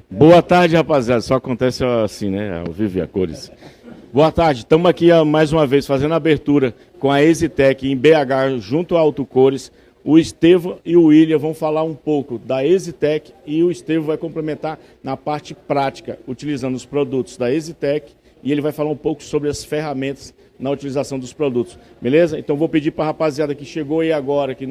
Boa tarde, rapaziada. Só acontece assim, né? Ao vivo e a cores. Boa tarde. Estamos aqui mais uma vez fazendo a abertura com a Exitec em BH, junto à Autocores. O Estevão e o William vão falar um pouco da Exitec e o Estevão vai complementar na parte prática, utilizando os produtos da Exitec, e ele vai falar um pouco sobre as ferramentas na utilização dos produtos. Beleza? Então vou pedir para a rapaziada que chegou aí agora, que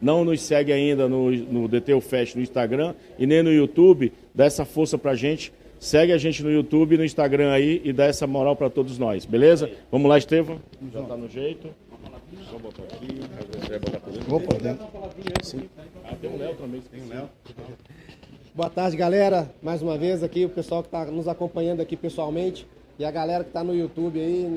não nos segue ainda no DTU Fest no Instagram e nem no YouTube, dá essa força para a gente. Segue a gente no YouTube e no Instagram aí e dá essa moral para todos nós, beleza? Vamos lá, Estevão. Já está no jeito. Vou botar aqui. Você vai botar por dentro. Vou por dentro. Sim. Ah, tem um Léo também. Tem um Léo. Boa tarde, galera. Mais uma vez aqui, o pessoal que está nos acompanhando aqui pessoalmente e a galera que está no YouTube aí,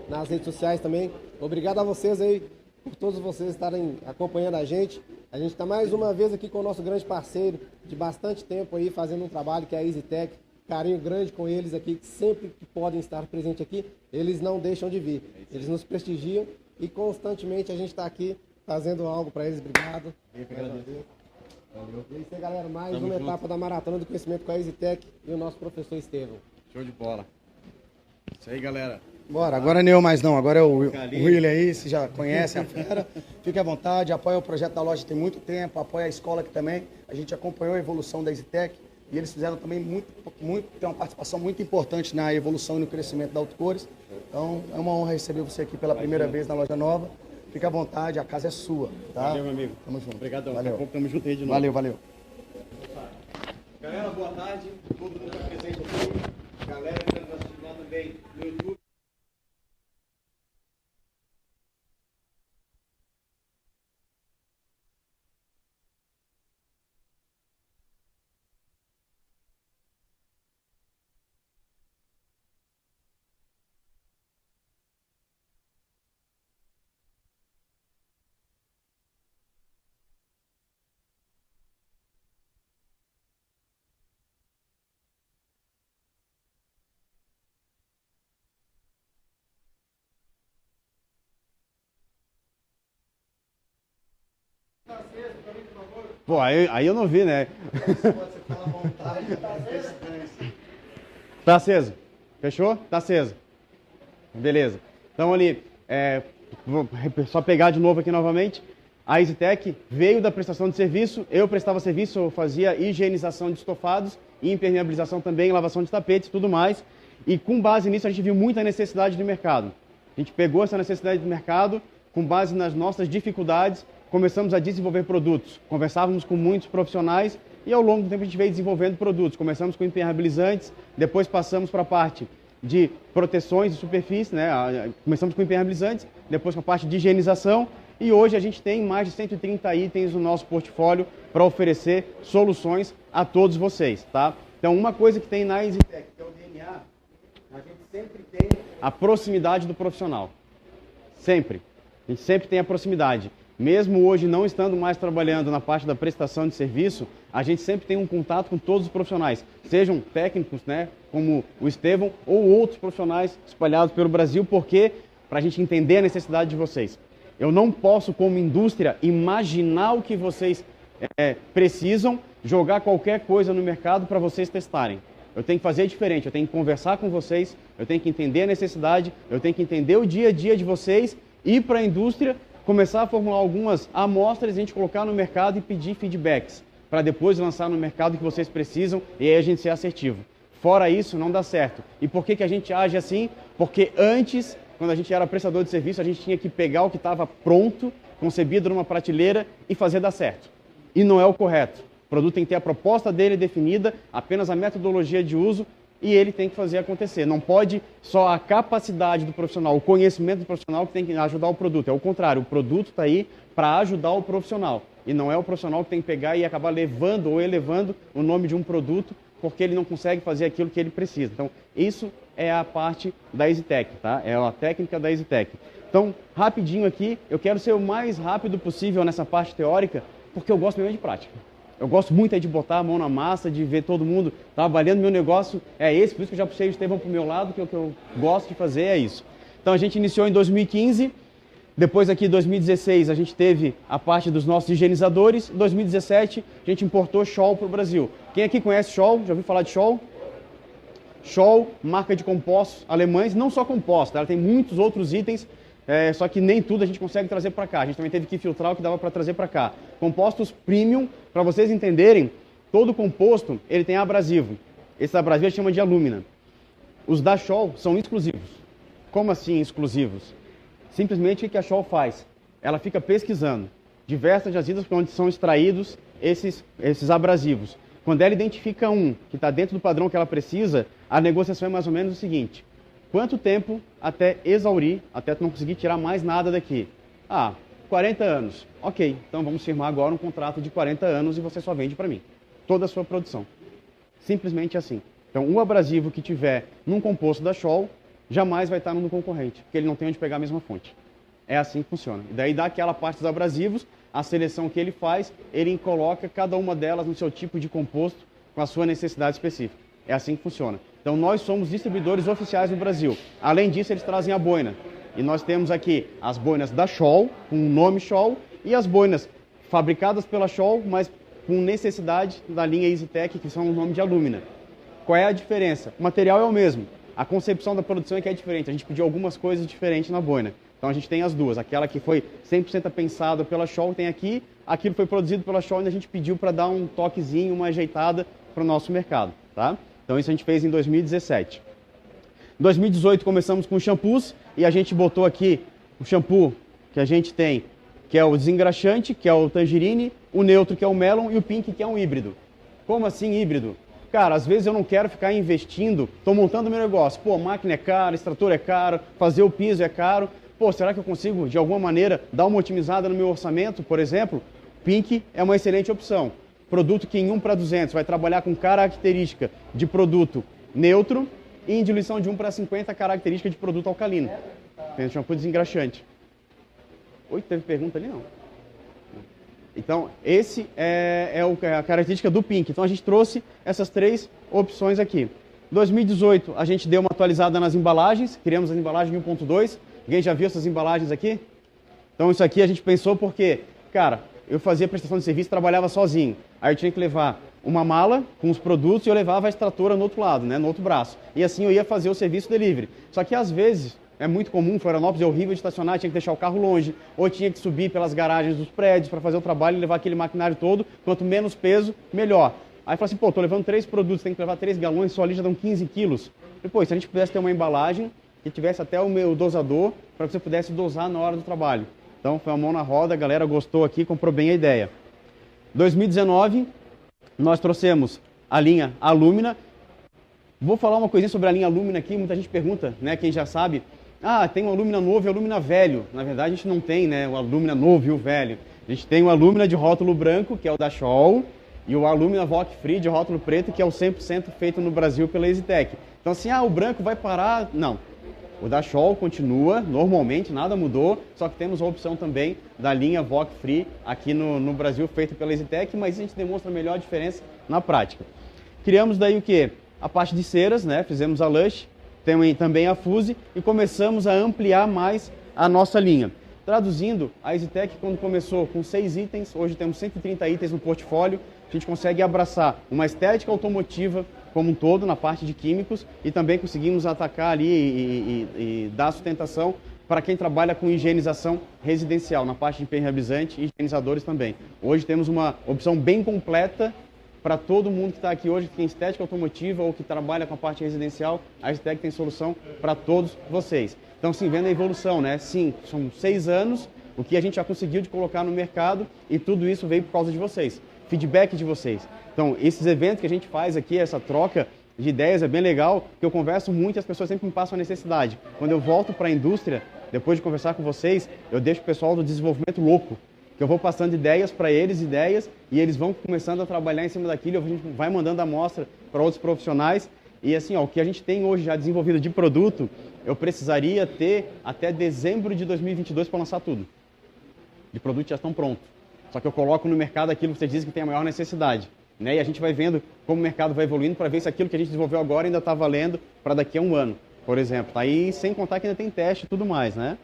nas redes sociais também. Obrigado a vocês aí, por todos vocês estarem acompanhando a gente. A gente está mais uma vez aqui com o nosso grande parceiro de bastante tempo aí, fazendo um trabalho que é a Exitec. Carinho grande com eles aqui, que sempre que podem estar presentes aqui, eles não deixam de vir. Eles nos prestigiam e constantemente a gente está aqui fazendo algo para eles. Obrigado. Valeu. E é isso aí, galera. Mais uma etapa da Maratona do Conhecimento com a Exitec e o nosso professor Estevão. Show de bola. Isso aí, galera. Bora, agora não é eu mais não, agora é o William aí, você já conhece a fera. Fique à vontade, apoia o projeto da loja tem muito tempo, apoia a escola aqui também. A gente acompanhou a evolução da Exitec. E eles fizeram também tem uma participação muito importante na evolução e no crescimento da Autocores. Então, é uma honra receber você aqui pela primeira vez na loja nova. Fique à vontade, a casa é sua, tá? Valeu, meu amigo. Tamo junto. Obrigadão. Valeu. Tamo junto aí de novo. Valeu. Galera, boa tarde. Todo mundo está presente aqui. Galera que está nos assistindo lá também no YouTube. Pô, aí eu não vi, né? Tá aceso. Fechou? Tá aceso. Beleza. Então ali, vou só pegar de novo aqui novamente. A Exitec veio da prestação de serviço, eu prestava serviço, eu fazia higienização de estofados, impermeabilização também, lavação de tapetes e tudo mais. E com base nisso a gente viu muita necessidade do mercado. A gente pegou essa necessidade do mercado, com base nas nossas dificuldades, começamos a desenvolver produtos. Conversávamos com muitos profissionais e ao longo do tempo a gente veio desenvolvendo produtos. Começamos com impermeabilizantes, depois passamos para a parte de proteções de superfície, né? Começamos com impermeabilizantes, depois com a parte de higienização e hoje a gente tem mais de 130 itens no nosso portfólio para oferecer soluções a todos vocês, tá? Então uma coisa que tem na Exitec, que é o DNA, a gente sempre tem a proximidade do profissional. Sempre. A gente sempre tem a proximidade. Mesmo hoje não estando mais trabalhando na parte da prestação de serviço, a gente sempre tem um contato com todos os profissionais, sejam técnicos, né, como o Estevão, ou outros profissionais espalhados pelo Brasil, porque para a gente entender a necessidade de vocês. Eu não posso, como indústria, imaginar o que vocês precisam, jogar qualquer coisa no mercado para vocês testarem. Eu tenho que fazer diferente, eu tenho que conversar com vocês, eu tenho que entender a necessidade, eu tenho que entender o dia a dia de vocês, ir para a indústria, começar a formular algumas amostras, a gente colocar no mercado e pedir feedbacks, para depois lançar no mercado que vocês precisam e aí a gente ser assertivo. Fora isso, não dá certo. E por que a gente age assim? Porque antes, quando a gente era prestador de serviço, a gente tinha que pegar o que estava pronto, concebido numa prateleira e fazer dar certo. E não é o correto. O produto tem que ter a proposta dele definida, apenas a metodologia de uso e ele tem que fazer acontecer. Não pode só a capacidade do profissional, o conhecimento do profissional que tem que ajudar o produto. É o contrário, o produto está aí para ajudar o profissional. E não é o profissional que tem que pegar e acabar levando ou elevando o nome de um produto porque ele não consegue fazer aquilo que ele precisa. Então, isso é a parte da Exitec, tá? É a técnica da Exitec. Então, rapidinho aqui, eu quero ser o mais rápido possível nessa parte teórica, porque eu gosto mesmo de prática. Eu gosto muito aí de botar a mão na massa, de ver todo mundo trabalhando. Meu negócio é esse, por isso que eu já puxei o Estevão para o meu lado, que o que eu gosto de fazer é isso. Então a gente iniciou em 2015 Depois aqui, em 2016, a gente teve a parte dos nossos higienizadores. Em 2017, a gente importou Scholl para o Brasil. Quem aqui conhece Scholl? Já ouviu falar de Scholl? Scholl, marca de compostos alemães, não só compostos, ela tem muitos outros itens, só que nem tudo a gente consegue trazer para cá. A gente também teve que filtrar o que dava para trazer para cá. Compostos premium, para vocês entenderem, todo composto ele tem abrasivo. Esse abrasivo a gente chama de alúmina. Os da Scholl são exclusivos. Como assim exclusivos? Simplesmente o que a Scholl faz? Ela fica pesquisando diversas jazidas onde são extraídos esses abrasivos. Quando ela identifica um que está dentro do padrão que ela precisa, a negociação é mais ou menos o seguinte: quanto tempo até exaurir, até tu não conseguir tirar mais nada daqui? 40 anos. Ok, então vamos firmar agora um contrato de 40 anos e você só vende para mim toda a sua produção. Simplesmente assim. Então, o abrasivo que tiver num composto da Scholl jamais vai estar no concorrente, porque ele não tem onde pegar a mesma fonte. É assim que funciona. E daí, daquela parte dos abrasivos, a seleção que ele faz, ele coloca cada uma delas no seu tipo de composto com a sua necessidade específica. É assim que funciona. Então, nós somos distribuidores oficiais no Brasil. Além disso, eles trazem a boina. E nós temos aqui as boinas da Scholl, com o nome Scholl, e as boinas fabricadas pela Scholl, mas com necessidade da linha EasyTech, que são o nome de alúmina. Qual é a diferença? O material é o mesmo. A concepção da produção é que é diferente. A gente pediu algumas coisas diferentes na boina. Então a gente tem as duas. Aquela que foi 100% pensada pela Scholl tem aqui. Aquilo foi produzido pela Scholl e a gente pediu para dar um toquezinho, uma ajeitada para o nosso mercado. Tá? Então isso a gente fez em 2017. Em 2018 começamos com shampoos e a gente botou aqui o shampoo que a gente tem, que é o desengraxante, que é o tangerine, o neutro, que é o melon, e o pink, que é um híbrido. Como assim híbrido? Cara, às vezes eu não quero ficar investindo, estou montando meu negócio. Pô, máquina é cara, extrator é caro, fazer o piso é caro. Pô, será que eu consigo, de alguma maneira, dar uma otimizada no meu orçamento, por exemplo? Pink é uma excelente opção. Produto que em 1 para 200 vai trabalhar com característica de produto neutro e em diluição de 1 para 50 característica de produto alcalino. Tem um shampoo desengraxante. Oi, teve pergunta ali? Não. Então, esse é a característica do Pink. Então, a gente trouxe essas 3 opções aqui. Em 2018, a gente deu uma atualizada nas embalagens, criamos a embalagem 1.2. Alguém já viu essas embalagens aqui? Então, isso aqui a gente pensou porque, cara, eu fazia prestação de serviço e trabalhava sozinho. Aí eu tinha que levar uma mala com os produtos e eu levava a extratora no outro lado, né, no outro braço. E assim eu ia fazer o serviço delivery. Só que, às vezes, é muito comum, Florianópolis é horrível de estacionar, tinha que deixar o carro longe, ou tinha que subir pelas garagens dos prédios para fazer o trabalho e levar aquele maquinário todo. Quanto menos peso, melhor. Aí eu falei assim, pô, tô levando 3 produtos, tem que levar 3 galões, só ali já dão 15 quilos. Depois, se a gente pudesse ter uma embalagem que tivesse até o meu dosador, para que você pudesse dosar na hora do trabalho. Então, foi uma mão na roda, a galera gostou aqui, comprou bem a ideia. 2019, nós trouxemos a linha Alumina. Vou falar uma coisinha sobre a linha Alumina aqui, muita gente pergunta, né, quem já sabe, tem um Alumina novo e Alumina velho. Na verdade, a gente não tem, né, o Alumina novo e o velho. A gente tem o Alumina de rótulo branco, que é o da Scholl, e o Alumina VOC Free de rótulo preto, que é o 100% feito no Brasil pela EasyTech. Então, assim, o branco vai parar? Não. O da Scholl continua, normalmente, nada mudou, só que temos a opção também da linha VOC Free aqui no Brasil, feita pela EasyTech, mas a gente demonstra a melhor diferença na prática. Criamos daí o quê? A parte de ceras, né? Fizemos a Lush, também a Fuse e começamos a ampliar mais a nossa linha. Traduzindo, a EasyTech, quando começou com 6 itens, hoje temos 130 itens no portfólio, a gente consegue abraçar uma estética automotiva como um todo, na parte de químicos, e também conseguimos atacar ali e dar sustentação para quem trabalha com higienização residencial, na parte de impermeabilizante e higienizadores também. Hoje temos uma opção bem completa para todo mundo que está aqui hoje, que tem estética automotiva ou que trabalha com a parte residencial. A EasyTech tem solução para todos vocês. Então, sim, vendo a evolução, né? Sim, são 6 anos, o que a gente já conseguiu de colocar no mercado, e tudo isso veio por causa de vocês, feedback de vocês. Então, esses eventos que a gente faz aqui, essa troca de ideias é bem legal, porque eu converso muito e as pessoas sempre me passam a necessidade. Quando eu volto para a indústria, depois de conversar com vocês, eu deixo o pessoal do desenvolvimento louco, que eu vou passando ideias para eles, e eles vão começando a trabalhar em cima daquilo, a gente vai mandando amostra para outros profissionais, e assim, o que a gente tem hoje já desenvolvido de produto, eu precisaria ter até dezembro de 2022 para lançar tudo. De produtos já estão prontos. Só que eu coloco no mercado aquilo que você diz que tem a maior necessidade. Né? E a gente vai vendo como o mercado vai evoluindo para ver se aquilo que a gente desenvolveu agora ainda está valendo para daqui a um ano, por exemplo. Aí, sem contar que ainda tem teste e tudo mais, né?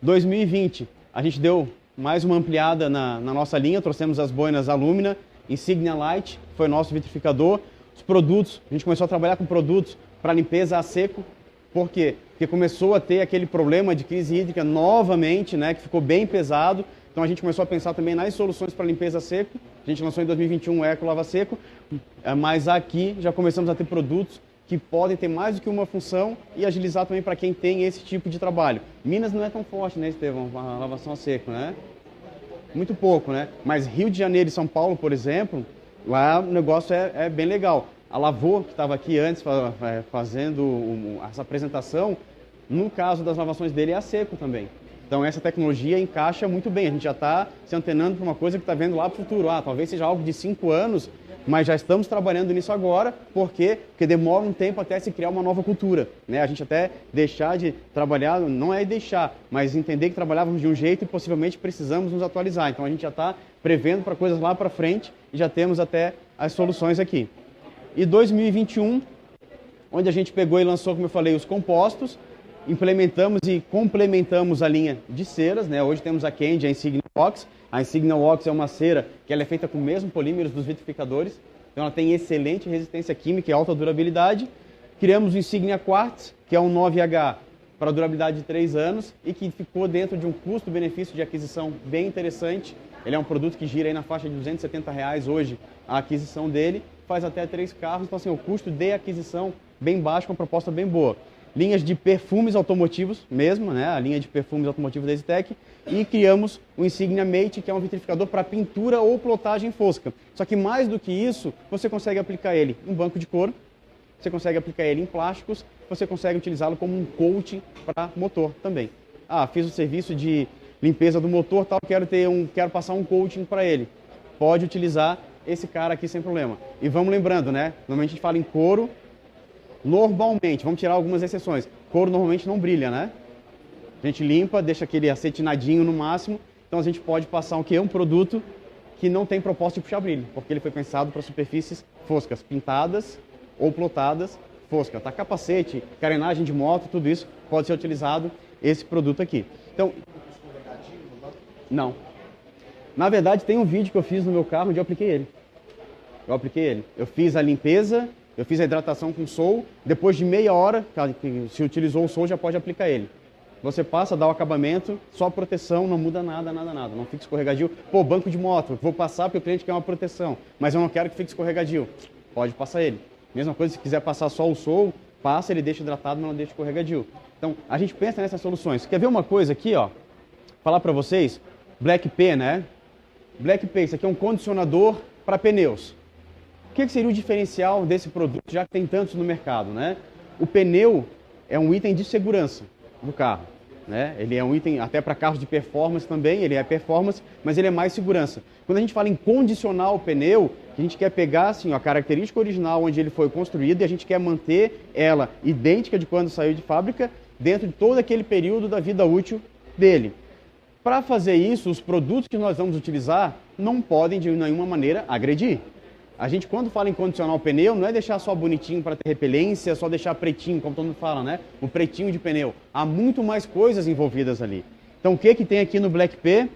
2020, a gente deu mais uma ampliada na nossa linha, trouxemos as boinas Alumina, Insignia Light, foi nosso vitrificador. Os produtos, a gente começou a trabalhar com produtos para limpeza a seco. Por quê? Porque começou a ter aquele problema de crise hídrica novamente, né, que ficou bem pesado. Então a gente começou a pensar também nas soluções para limpeza a seco. A gente lançou em 2021 o Eco Lava Seco, mas aqui já começamos a ter produtos que podem ter mais do que uma função e agilizar também para quem tem esse tipo de trabalho. Minas não é tão forte, né, Estevão, a lavação a seco, né? Muito pouco, né? Mas Rio de Janeiro e São Paulo, por exemplo, lá o negócio é bem legal. A Lavô, que estava aqui antes fazendo essa apresentação, no caso das lavações dele é a seco também. Então essa tecnologia encaixa muito bem. A gente já está se antenando para uma coisa que está vendo lá para o futuro. Talvez seja algo de 5 anos, mas já estamos trabalhando nisso agora. Por quê? Porque demora um tempo até se criar uma nova cultura, né? A gente até deixar de trabalhar, não é deixar, mas entender que trabalhávamos de um jeito e possivelmente precisamos nos atualizar. Então a gente já está prevendo para coisas lá para frente e já temos até as soluções aqui. E 2021, onde a gente pegou e lançou, como eu falei, os compostos, implementamos e complementamos a linha de ceras, né? Hoje temos a Candy, a Insignia Wax. A Insignia Wax é uma cera que ela é feita com o mesmo polímeros dos vitrificadores, então ela tem excelente resistência química e alta durabilidade. Criamos o Insignia Quartz, que é um 9H para durabilidade de 3 anos e que ficou dentro de um custo-benefício de aquisição bem interessante. Ele é um produto que gira aí na faixa de R$270 hoje a aquisição dele, faz até 3 carros, então assim, o custo de aquisição bem baixo, com uma proposta bem boa. Linhas de perfumes automotivos mesmo, né? A linha de perfumes automotivos da EasyTech, e criamos o Insignia Mate, que é um vitrificador para pintura ou plotagem fosca. Só que mais do que isso, você consegue aplicar ele em banco de couro, você consegue aplicar ele em plásticos, você consegue utilizá-lo como um coating para motor também. Fiz o serviço de limpeza do motor, tal, quero passar um coating para ele. Pode utilizar esse cara aqui sem problema. E vamos lembrando, né? Normalmente a gente fala em couro. Normalmente, vamos tirar algumas exceções, couro normalmente não brilha, né? A gente limpa, deixa aquele acetinadinho no máximo, então a gente pode passar o quê? Um produto que não tem propósito de puxar brilho, porque ele foi pensado para superfícies foscas, pintadas ou plotadas fosca. Tá? Capacete, carenagem de moto, tudo isso pode ser utilizado esse produto aqui. Então, não. Na verdade, tem um vídeo que eu fiz no meu carro onde eu apliquei ele. Eu fiz a limpeza, eu fiz a hidratação com Sol, depois de meia hora, se utilizou o Sol, já pode aplicar ele. Você passa, dá o acabamento, só proteção, não muda nada, não fica escorregadio. Pô, banco de moto, vou passar porque o cliente quer uma proteção, mas eu não quero que fique escorregadio. Pode passar ele. Mesma coisa, se quiser passar só o Sol, passa, ele deixa hidratado, mas não deixa escorregadio. Então, a gente pensa nessas soluções. Quer ver uma coisa aqui, ó? Falar para vocês, Black P, né? Black P, isso aqui é um condicionador para pneus. O que seria o diferencial desse produto, já que tem tantos no mercado, né? O pneu é um item de segurança do carro, né? Ele é um item até para carros de performance também, ele é performance, mas ele é mais segurança. Quando a gente fala em condicionar o pneu, a gente quer pegar assim, a característica original onde ele foi construído e a gente quer manter ela idêntica de quando saiu de fábrica dentro de todo aquele período da vida útil dele. Para fazer isso, os produtos que nós vamos utilizar não podem de nenhuma maneira agredir. A gente, quando fala em condicionar o pneu, não é deixar só bonitinho para ter repelência, só deixar pretinho, como todo mundo fala, né? O pretinho de pneu. Há muito mais coisas envolvidas ali. Então, o que tem aqui no Black P?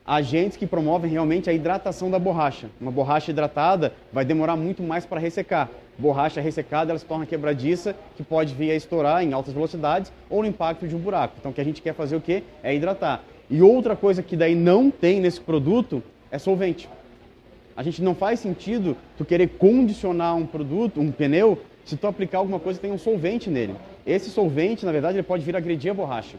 Agentes que promovem realmente a hidratação da borracha. Uma borracha hidratada vai demorar muito mais para ressecar. Borracha ressecada, ela se torna quebradiça, que pode vir a estourar em altas velocidades ou no impacto de um buraco. Então, o que a gente quer fazer o quê? É hidratar. E outra coisa que daí não tem nesse produto é solvente. A gente não faz sentido tu querer condicionar um produto, um pneu, se tu aplicar alguma coisa que tem um solvente nele. Esse solvente, na verdade, ele pode vir a agredir a borracha.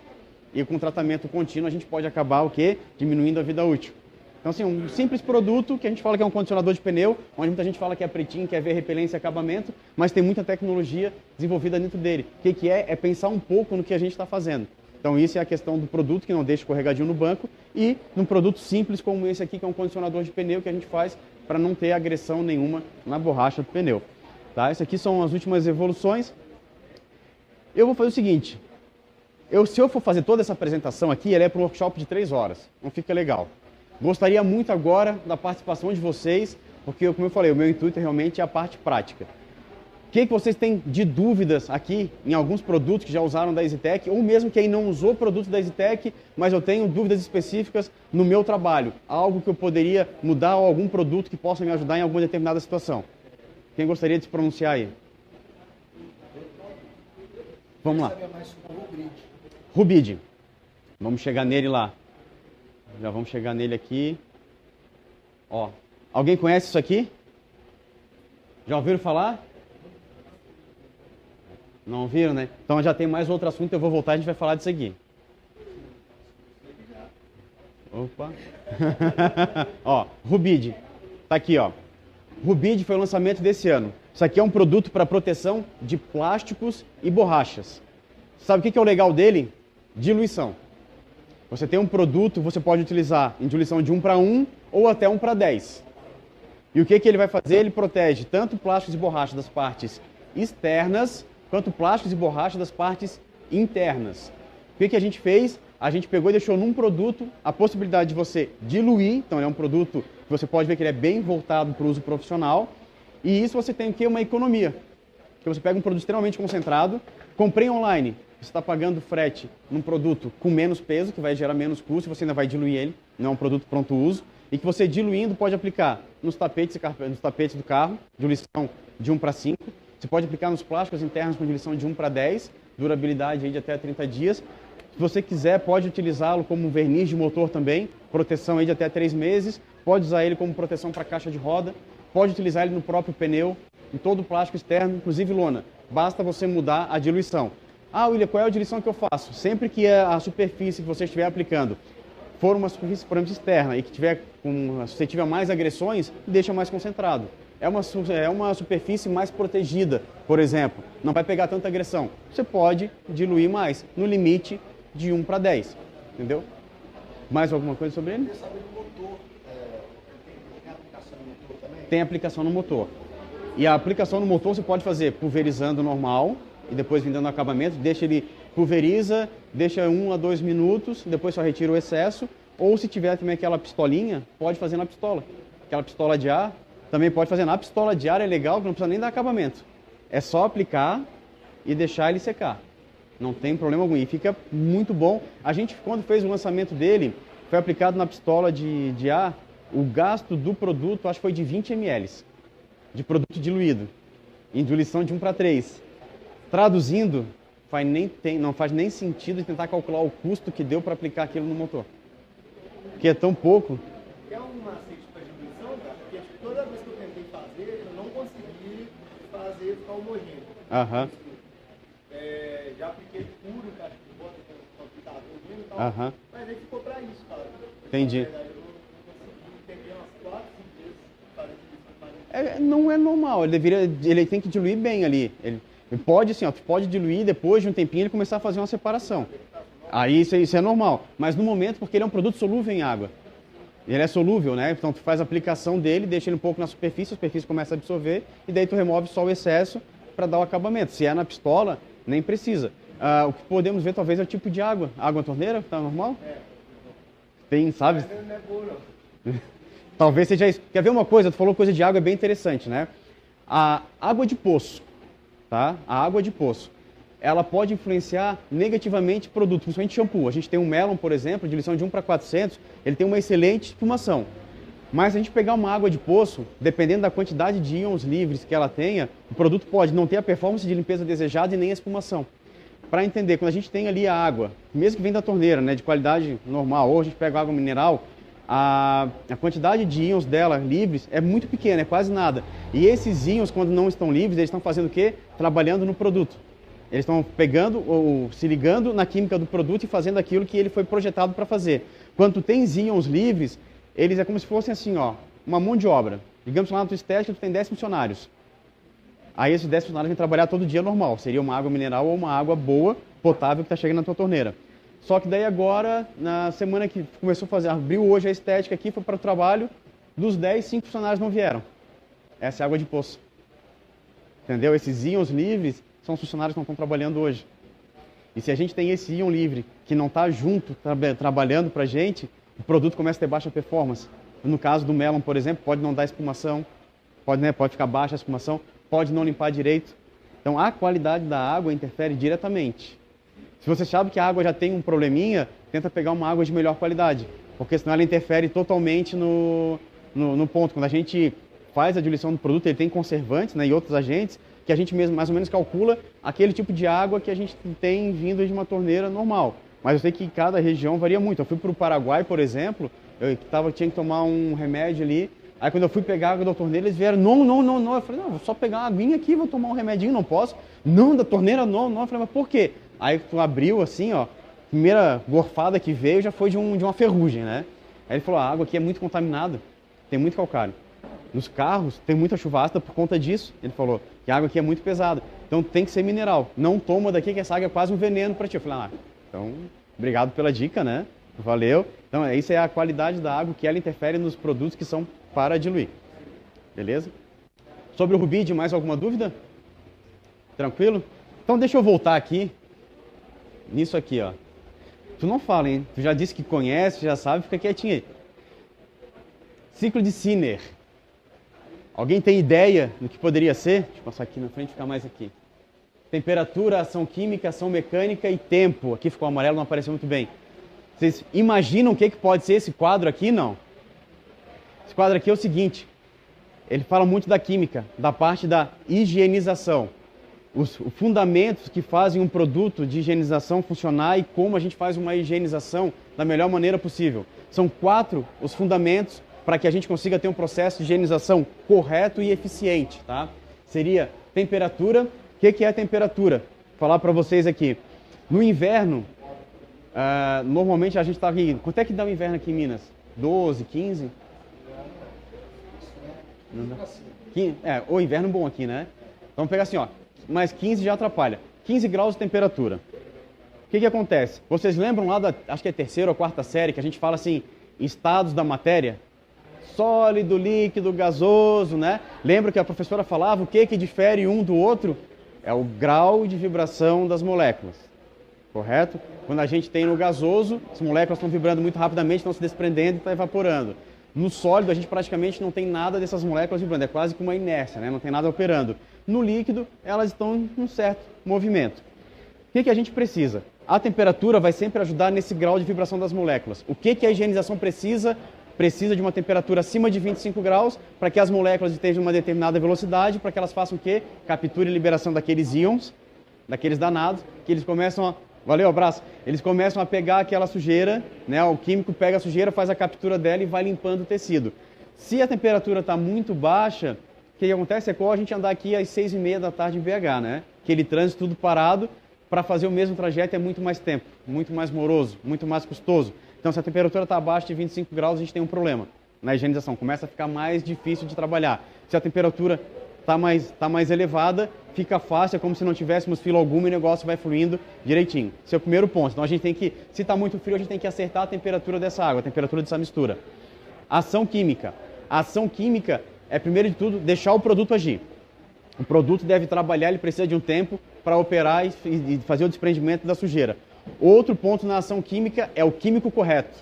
E com tratamento contínuo a gente pode acabar o quê? Diminuindo a vida útil. Então, assim, um simples produto que a gente fala que é um condicionador de pneu, onde muita gente fala que é pretinho, quer ver repelência e acabamento, mas tem muita tecnologia desenvolvida dentro dele. O que é? É pensar um pouco no que a gente está fazendo. Então, isso é a questão do produto que não deixa escorregadio no banco e num produto simples como esse aqui, que é um condicionador de pneu que a gente faz para não ter agressão nenhuma na borracha do pneu. Tá? Essas aqui são as últimas evoluções. Eu vou fazer o seguinte, se eu for fazer toda essa apresentação aqui, ela é para um workshop de 3 horas, não fica legal. Gostaria muito agora da participação de vocês, porque, como eu falei, o meu intuito realmente é a parte prática. O que vocês têm de dúvidas aqui em alguns produtos que já usaram da EasyTech, ou mesmo quem não usou produtos da EasyTech, mas eu tenho dúvidas específicas no meu trabalho, algo que eu poderia mudar ou algum produto que possa me ajudar em alguma determinada situação. Quem gostaria de se pronunciar aí? Vamos lá. Rubid. Vamos chegar nele lá. Já vamos chegar nele aqui. Ó, alguém conhece isso aqui? Já ouviram falar? Não ouviram, né? Então já tem mais outro assunto, eu vou voltar e a gente vai falar disso aqui. Opa! Ó, Rubid. Tá aqui, ó. Rubid foi o lançamento desse ano. Isso aqui é um produto para proteção de plásticos e borrachas. Sabe o que é o legal dele? Diluição. Você tem um produto, você pode utilizar em diluição de 1:1 ou até 1:10. E o que ele vai fazer? Ele protege tanto plásticos e borrachas das partes externas, quanto plásticos e borrachas das partes internas. O que a gente fez? A gente pegou e deixou num produto a possibilidade de você diluir. Então, ele é um produto que você pode ver que ele é bem voltado para o uso profissional. E isso você tem o quê? Uma economia. Porque você pega um produto extremamente concentrado, comprei online, você está pagando frete num produto com menos peso, que vai gerar menos custo, e você ainda vai diluir ele, não é um produto pronto uso, e que você diluindo pode aplicar nos tapetes do carro, diluição de 1:5, você pode aplicar nos plásticos internos com diluição de 1:10, durabilidade aí de até 30 dias. Se você quiser, pode utilizá-lo como verniz de motor também, proteção aí de até 3 meses, pode usar ele como proteção para caixa de roda, pode utilizar ele no próprio pneu, em todo o plástico externo, inclusive lona. Basta você mudar a diluição. Ah, William, qual é a diluição que eu faço? Sempre que a superfície que você estiver aplicando for uma superfície, por exemplo, externa e que tiver se você tiver mais agressões, deixa mais concentrado. É uma superfície mais protegida, por exemplo. Não vai pegar tanta agressão. Você pode diluir mais, no limite de 1:10. Entendeu? Mais alguma coisa sobre ele? Tem aplicação no motor. E a aplicação no motor você pode fazer pulverizando normal e depois vindo dando acabamento. Deixa ele pulveriza, deixa 1 a 2 minutos, depois só retira o excesso. Ou se tiver também aquela pistolinha, pode fazer na pistola. Aquela pistola de ar, também pode fazer na pistola de ar, é legal, não precisa nem dar acabamento. É só aplicar e deixar ele secar. Não tem problema algum. E fica muito bom. A gente, quando fez o lançamento dele, foi aplicado na pistola de ar. O gasto do produto, acho que foi de 20 ml de produto diluído, em diluição de 1:3. Traduzindo, não faz nem sentido tentar calcular o custo que deu para aplicar aquilo no motor. Porque é tão pouco. Tem algum macete para diluição, cara? Porque toda vez que eu tentei fazer, eu não consegui fazer ficar homogêneo. Aham. Já apliquei puro, cara, que bota com o aplicador e tal. Aham. Mas aí ficou para isso, cara. Entendi. Na verdade, eu não consegui entender umas 4, 5 vezes fazer diluição. Não é normal, ele tem que diluir bem ali. Ele pode, assim, pode diluir, depois de um tempinho ele começar a fazer uma separação. Aí isso é normal, mas no momento, porque ele é um produto solúvel em água. Ele é solúvel, né? Então tu faz a aplicação dele, deixa ele um pouco na superfície, a superfície começa a absorver e daí tu remove só o excesso para dar o acabamento. Se é na pistola, nem precisa. O que podemos ver talvez é o tipo de água. Água torneira, tá normal? Tem, sabe? Não é boa, não. Talvez seja isso. Quer ver uma coisa? Tu falou coisa de água, é bem interessante, né? A água de poço, tá? A água de poço, ela pode influenciar negativamente produtos, principalmente shampoo. A gente tem um Melon, por exemplo, de diluição de 1:400, ele tem uma excelente espumação. Mas se a gente pegar uma água de poço, dependendo da quantidade de íons livres que ela tenha, o produto pode não ter a performance de limpeza desejada e nem a espumação. Para entender, quando a gente tem ali a água, mesmo que vem da torneira, né, de qualidade normal, ou a gente pega água mineral, a quantidade de íons dela livres é muito pequena, é quase nada. E esses íons, quando não estão livres, eles estão fazendo o quê? Trabalhando no produto. Eles estão pegando ou se ligando na química do produto e fazendo aquilo que ele foi projetado para fazer. Quando tu tens íons livres, eles é como se fossem assim, ó, uma mão de obra. Digamos lá na tua estética, tu tem 10 funcionários. Aí esses 10 funcionários vêm trabalhar todo dia normal. Seria uma água mineral ou uma água boa, potável, que está chegando na tua torneira. Só que daí agora, na semana que começou a fazer, abriu hoje a estética aqui, foi para o trabalho, dos 10, 5 funcionários não vieram. Essa é água de poço. Entendeu? Esses íons livres são os funcionários que não estão trabalhando hoje. E se a gente tem esse íon livre que não está junto, trabalhando para a gente, o produto começa a ter baixa performance. No caso do Melon, por exemplo, pode não dar espumação, pode ficar baixa a espumação, pode não limpar direito. Então, a qualidade da água interfere diretamente. Se você sabe que a água já tem um probleminha, tenta pegar uma água de melhor qualidade, porque senão ela interfere totalmente no ponto. Quando a gente faz a diluição do produto, ele tem conservantes, né, e outros agentes, que a gente mesmo mais ou menos calcula aquele tipo de água que a gente tem vindo de uma torneira normal. Mas eu sei que cada região varia muito. Eu fui para o Paraguai, por exemplo, tinha que tomar um remédio ali. Aí quando eu fui pegar a água da torneira, eles vieram, não. Eu falei, não, vou só pegar uma aguinha aqui, vou tomar um remedinho, não posso. Não, da torneira não. Eu falei, mas por quê? Aí tu abriu assim, ó, primeira gorfada que veio já foi de uma ferrugem, né? Aí ele falou, a água aqui é muito contaminada, tem muito calcário. Nos carros tem muita chuva ácida por conta disso. Ele falou que a água aqui é muito pesada, então tem que ser mineral. Não toma daqui que essa água é quase um veneno para ti. Eu falei, então, obrigado pela dica, né? Valeu. Então, isso é a qualidade da água, que ela interfere nos produtos que são para diluir. Beleza? Sobre o rubide, mais alguma dúvida? Tranquilo? Então, deixa eu voltar aqui. Nisso aqui, ó. Tu não fala, hein? Tu já disse que conhece, já sabe, fica quietinho aí. Ciclo de Sinner. Alguém tem ideia do que poderia ser? Deixa eu passar aqui na frente e ficar mais aqui. Temperatura, ação química, ação mecânica e tempo. Aqui ficou amarelo, não apareceu muito bem. Vocês imaginam o que pode ser esse quadro aqui? Não. Esse quadro aqui é o seguinte. Ele fala muito da química, da parte da higienização. Os fundamentos que fazem um produto de higienização funcionar e como a gente faz uma higienização da melhor maneira possível. São 4 os fundamentos para que a gente consiga ter um processo de higienização correto e eficiente, tá? Seria temperatura. O que é a temperatura? Vou falar para vocês aqui. No inverno, normalmente a gente está aqui... Quanto é que dá o inverno aqui em Minas? 12, 15? O inverno bom aqui, né? Então vamos pegar assim, ó. Mas 15 já atrapalha. 15 graus de temperatura. O que acontece? Vocês lembram lá acho que é 3ª ou 4ª série, que a gente fala assim, estados da matéria? Sólido, líquido, gasoso, né? Lembra que a professora falava o que difere um do outro? É o grau de vibração das moléculas, correto? Quando a gente tem no gasoso, as moléculas estão vibrando muito rapidamente, estão se desprendendo e estão evaporando. No sólido, a gente praticamente não tem nada dessas moléculas vibrando, é quase que uma inércia, né? Não tem nada operando. No líquido, elas estão em um certo movimento. O que a gente precisa? A temperatura vai sempre ajudar nesse grau de vibração das moléculas. O que a higienização precisa? Precisa de uma temperatura acima de 25 graus para que as moléculas estejam em uma determinada velocidade, para que elas façam o quê? Captura e liberação daqueles íons, daqueles danados, que eles começam a... Valeu, abraço. Eles começam a pegar aquela sujeira, né? O químico pega a sujeira, faz a captura dela e vai limpando o tecido. Se a temperatura está muito baixa, o que acontece é igual a gente andar aqui às 6h30 da tarde em BH, né? Aquele trânsito tudo parado, para fazer o mesmo trajeto é muito mais tempo, muito mais moroso, muito mais custoso. Então, se a temperatura está abaixo de 25 graus, a gente tem um problema na higienização. Começa a ficar mais difícil de trabalhar. Se a temperatura está mais elevada, fica fácil, é como se não tivéssemos fila alguma e o negócio vai fluindo direitinho. Esse é o primeiro ponto. Então, a gente tem que, se está muito frio, a gente tem que acertar a temperatura dessa água, a temperatura dessa mistura. Ação química. A ação química é, primeiro de tudo, deixar o produto agir. O produto deve trabalhar, ele precisa de um tempo para operar e fazer o desprendimento da sujeira. Outro ponto na ação química é o químico correto.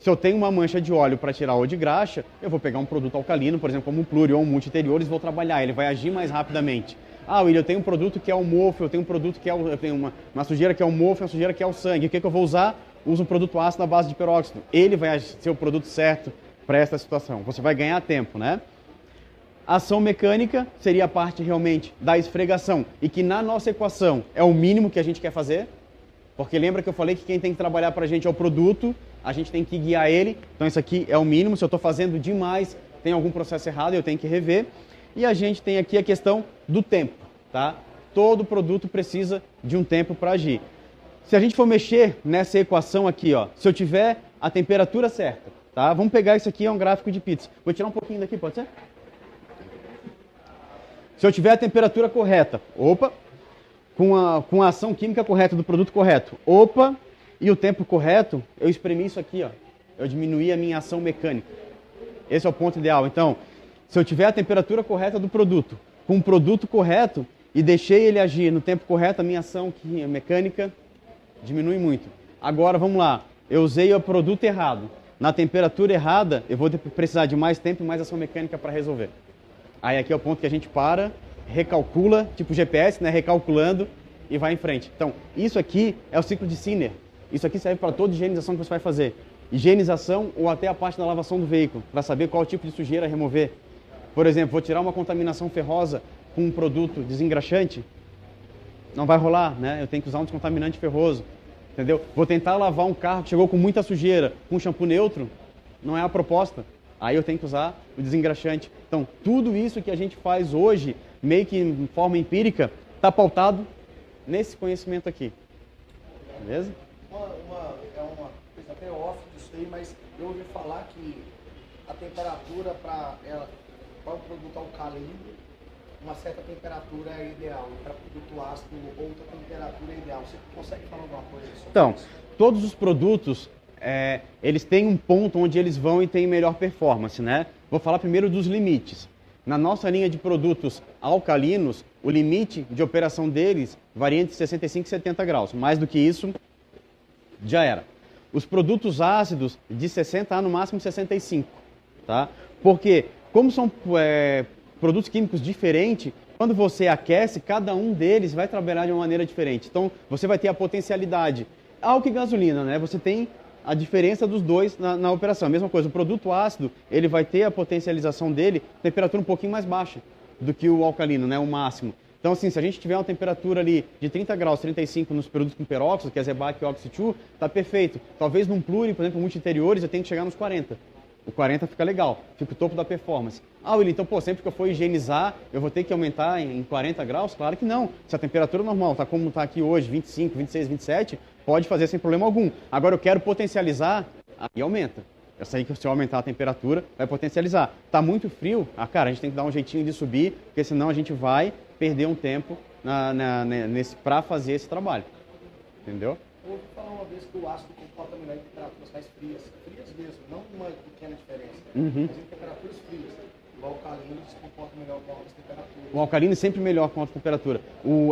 Se eu tenho uma mancha de óleo para tirar ou de graxa, eu vou pegar um produto alcalino, por exemplo, como um plúrio ou um multi-interiores, vou trabalhar, ele vai agir mais rapidamente. William, eu tenho um produto que é o mofo, eu tenho um produto que é eu tenho uma sujeira que é o mofo, uma sujeira que é o sangue. O que eu vou usar? Uso um produto ácido à base de peróxido. Ele vai ser o produto certo para essa situação. Você vai ganhar tempo, né? Ação mecânica seria a parte realmente da esfregação e que na nossa equação é o mínimo que a gente quer fazer, porque lembra que eu falei que quem tem que trabalhar para a gente é o produto, a gente tem que guiar ele, então isso aqui é o mínimo. Se eu estou fazendo demais, tem algum processo errado, eu tenho que rever. E a gente tem aqui a questão do tempo, tá? Todo produto precisa de um tempo para agir. Se a gente for mexer nessa equação aqui, ó, se eu tiver a temperatura certa, tá? Vamos pegar isso aqui, é um gráfico de pizza. Vou tirar um pouquinho daqui, pode ser? Se eu tiver a temperatura correta, com a ação química correta do produto correto, e o tempo correto, eu espremi isso aqui, ó, eu diminuí a minha ação mecânica. Esse é o ponto ideal. Então, se eu tiver a temperatura correta do produto, com o produto correto, e deixei ele agir no tempo correto, a minha ação mecânica diminui muito. Agora, vamos lá, eu usei o produto errado. Na temperatura errada, eu vou precisar de mais tempo e mais ação mecânica para resolver. Aí aqui é o ponto que a gente para recalcula, tipo GPS, né? Recalculando e vai em frente. Então, isso aqui é o ciclo de Sinner. Isso aqui serve para toda higienização que você vai fazer. Higienização ou até a parte da lavação do veículo, para saber qual tipo de sujeira remover. Por exemplo, vou tirar uma contaminação ferrosa com um produto desengraxante, não vai rolar, né? Eu tenho que usar um descontaminante ferroso, entendeu? Vou tentar lavar um carro que chegou com muita sujeira com shampoo neutro, não é a proposta. Aí eu tenho que usar o desengraxante. Então, tudo isso que a gente faz hoje, meio que de forma empírica, está pautado nesse conhecimento aqui. Beleza? É uma coisa até off disso aí, mas eu ouvi falar que a temperatura para o produto alcalino, uma certa temperatura é ideal, e para produto ácido, outra temperatura é ideal. Você consegue falar alguma coisa sobre Então, isso? todos os produtos, eles têm um ponto onde eles vão e têm melhor performance, né? Vou falar primeiro dos limites. Na nossa linha de produtos alcalinos, o limite de operação deles varia entre 65 e 70 graus. Mais do que isso, já era. Os produtos ácidos, de 60 a no máximo 65, tá? Porque, como são produtos químicos diferentes, quando você aquece, cada um deles vai trabalhar de uma maneira diferente. Então, você vai ter a potencialidade. Álcool e gasolina, né? Você tem a diferença dos dois na operação. A mesma coisa, o produto ácido, ele vai ter a potencialização dele, temperatura um pouquinho mais baixa do que o alcalino, né? O máximo. Então, assim, se a gente tiver uma temperatura ali de 30 graus, 35 nos produtos com peróxido, que é Zebac e Oxy2, tá perfeito. Talvez num pluri, por exemplo, multi-interiores, eu tenho que chegar nos 40. O 40 fica legal, fica o topo da performance. Ah, William, então, pô, sempre que eu for higienizar, eu vou ter que aumentar em 40 graus? Claro que não. Se a temperatura normal tá como está aqui hoje, 25, 26, 27, pode fazer sem problema algum. Agora, eu quero potencializar, aí aumenta. Eu sei que se eu aumentar a temperatura, vai potencializar. Tá muito frio? Ah, cara, a gente tem que dar um jeitinho de subir, porque senão a gente vai perder um tempo para fazer esse trabalho. Entendeu? Eu ouvi falar uma vez que o ácido comporta melhor em temperaturas mais frias. Frias mesmo, não uma pequena diferença. Mas em temperaturas frias. O alcalino se comporta melhor com altas temperaturas. O alcalino é sempre melhor com alta temperatura.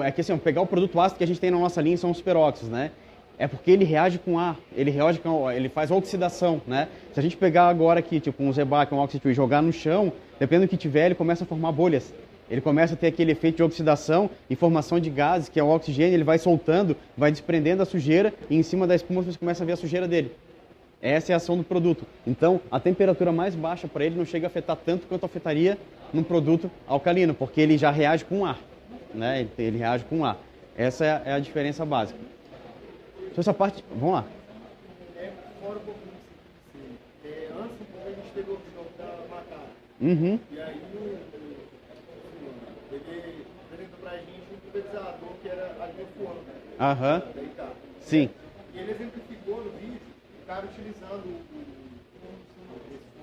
É que assim, pegar o produto ácido que a gente tem na nossa linha são os peróxidos, né? É porque ele reage com ar, ele faz oxidação, né? Se a gente pegar agora aqui, tipo um Zebac, um Oxy2 e jogar no chão, dependendo do que tiver, ele começa a formar bolhas. Ele começa a ter aquele efeito de oxidação e formação de gases, que é o oxigênio, ele vai soltando, vai desprendendo a sujeira e em cima da espuma você começa a ver a sujeira dele. Essa é a ação do produto. Então, a temperatura mais baixa para ele não chega a afetar tanto quanto afetaria num produto alcalino, porque ele já reage com ar, né? Ele reage com ar. Essa é a diferença básica. Então, essa parte, vamos lá. Fora um pouquinho antes, a gente teve o workshop da Macara. E aí ele apresentou pra gente um pulverizador que era a linha Fuano. Deitado. Sim. E ele exemplificou no vídeo o cara utilizando o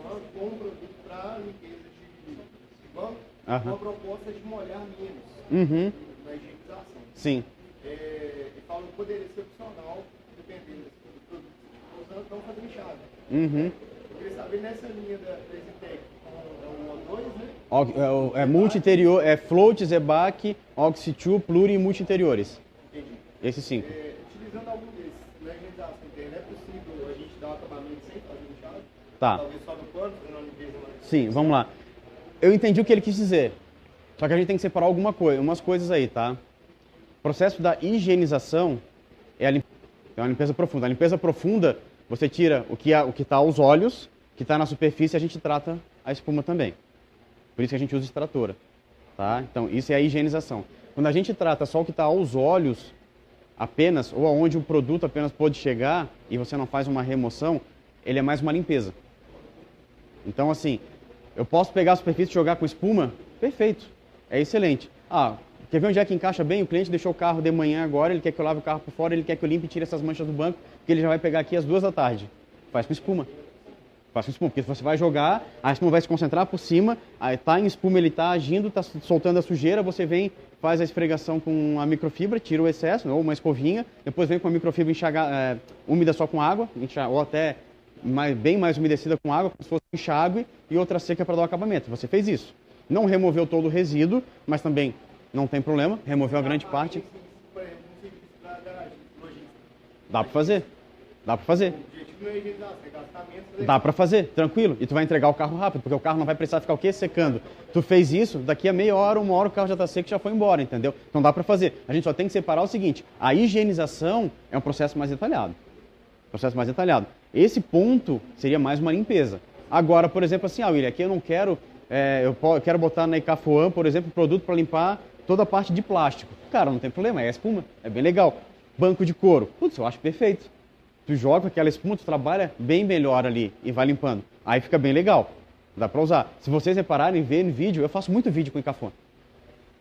Fuano como produto para limpeza de banco, com a proposta de molhar menos na higienização. Sim. Ele fala que poderia ser opcional, dependendo do produto que você está usando, não fazer enxágue. Eu queria saber nessa linha da EasyTech, o O2, né? Multi-interior, float, Zebac, Oxy2, Pluri e multi-interiores. Entendi. Esses 5. Utilizando algum desses na higienização interna, é possível a gente dar um acabamento sem fazer enxágue? Tá. Talvez só no pano, fazendo uma limpeza mais... Sim, vamos lá. Eu entendi o que ele quis dizer. Só que a gente tem que separar umas coisas aí, tá? O processo da higienização é uma limpeza profunda. A limpeza profunda, você tira o que está aos olhos, que está na superfície, e a gente trata a espuma também. Por isso que a gente usa extratora. Tá? Então, isso é a higienização. Quando a gente trata só o que está aos olhos apenas, ou aonde o produto apenas pode chegar, e você não faz uma remoção, ele é mais uma limpeza. Então, assim, eu posso pegar a superfície e jogar com espuma? Perfeito. É excelente. Quer ver onde é que encaixa bem? O cliente deixou o carro de manhã agora, ele quer que eu lave o carro por fora, ele quer que eu limpe e tire essas manchas do banco, porque ele já vai pegar aqui às 2 da tarde. Faz com espuma. Faz com espuma, porque você vai jogar, a espuma vai se concentrar por cima, aí tá em espuma, ele tá agindo, tá soltando a sujeira, você vem, faz a esfregação com a microfibra, tira o excesso, ou uma escovinha, depois vem com a microfibra úmida só com água, ou até bem mais umedecida com água, como se fosse enxágue, e outra seca para dar o acabamento. Você fez isso. Não removeu todo o resíduo, mas também não tem problema, removeu a grande parte. Dá para fazer. Dá para fazer. Dá para fazer, tranquilo. E tu vai entregar o carro rápido, porque o carro não vai precisar ficar o quê? Secando. Tu fez isso, daqui a meia hora, 1 hora, o carro já está seco e já foi embora, entendeu? Então dá para fazer. A gente só tem que separar o seguinte, a higienização é um processo mais detalhado. Esse ponto seria mais uma limpeza. Agora, por exemplo, assim, William, aqui eu não quero, eu quero botar na Icafoam, por exemplo, produto para limpar toda a parte de plástico. Cara, não tem problema, é espuma, é bem legal. Banco de couro, putz, eu acho perfeito. Tu joga aquela espuma, tu trabalha bem melhor ali e vai limpando. Aí fica bem legal, dá para usar. Se vocês repararem, verem vídeo, eu faço muito vídeo com Icafoam.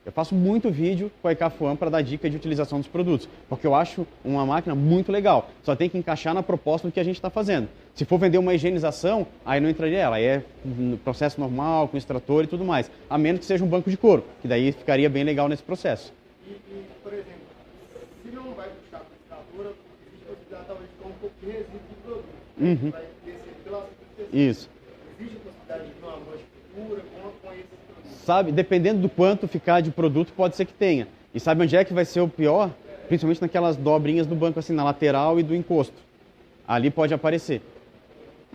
Eu faço muito vídeo com a Icafoam para dar dica de utilização dos produtos, porque eu acho uma máquina muito legal. Só tem que encaixar na proposta do que a gente está fazendo. Se for vender uma higienização, aí não entraria ela. Aí é no processo normal, com extrator e tudo mais. A menos que seja um banco de couro, que daí ficaria bem legal nesse processo. Por exemplo, se não vai puxar com extrator, existe a possibilidade talvez de ficar um pouco de resíduo do produto. Vai descer pela superfície. Isso. Existe a possibilidade de uma mancha pura com esse produto? Sabe, dependendo do quanto ficar de produto, pode ser que tenha. E sabe onde é que vai ser o pior? Principalmente naquelas dobrinhas do banco, assim, na lateral e do encosto. Ali pode aparecer.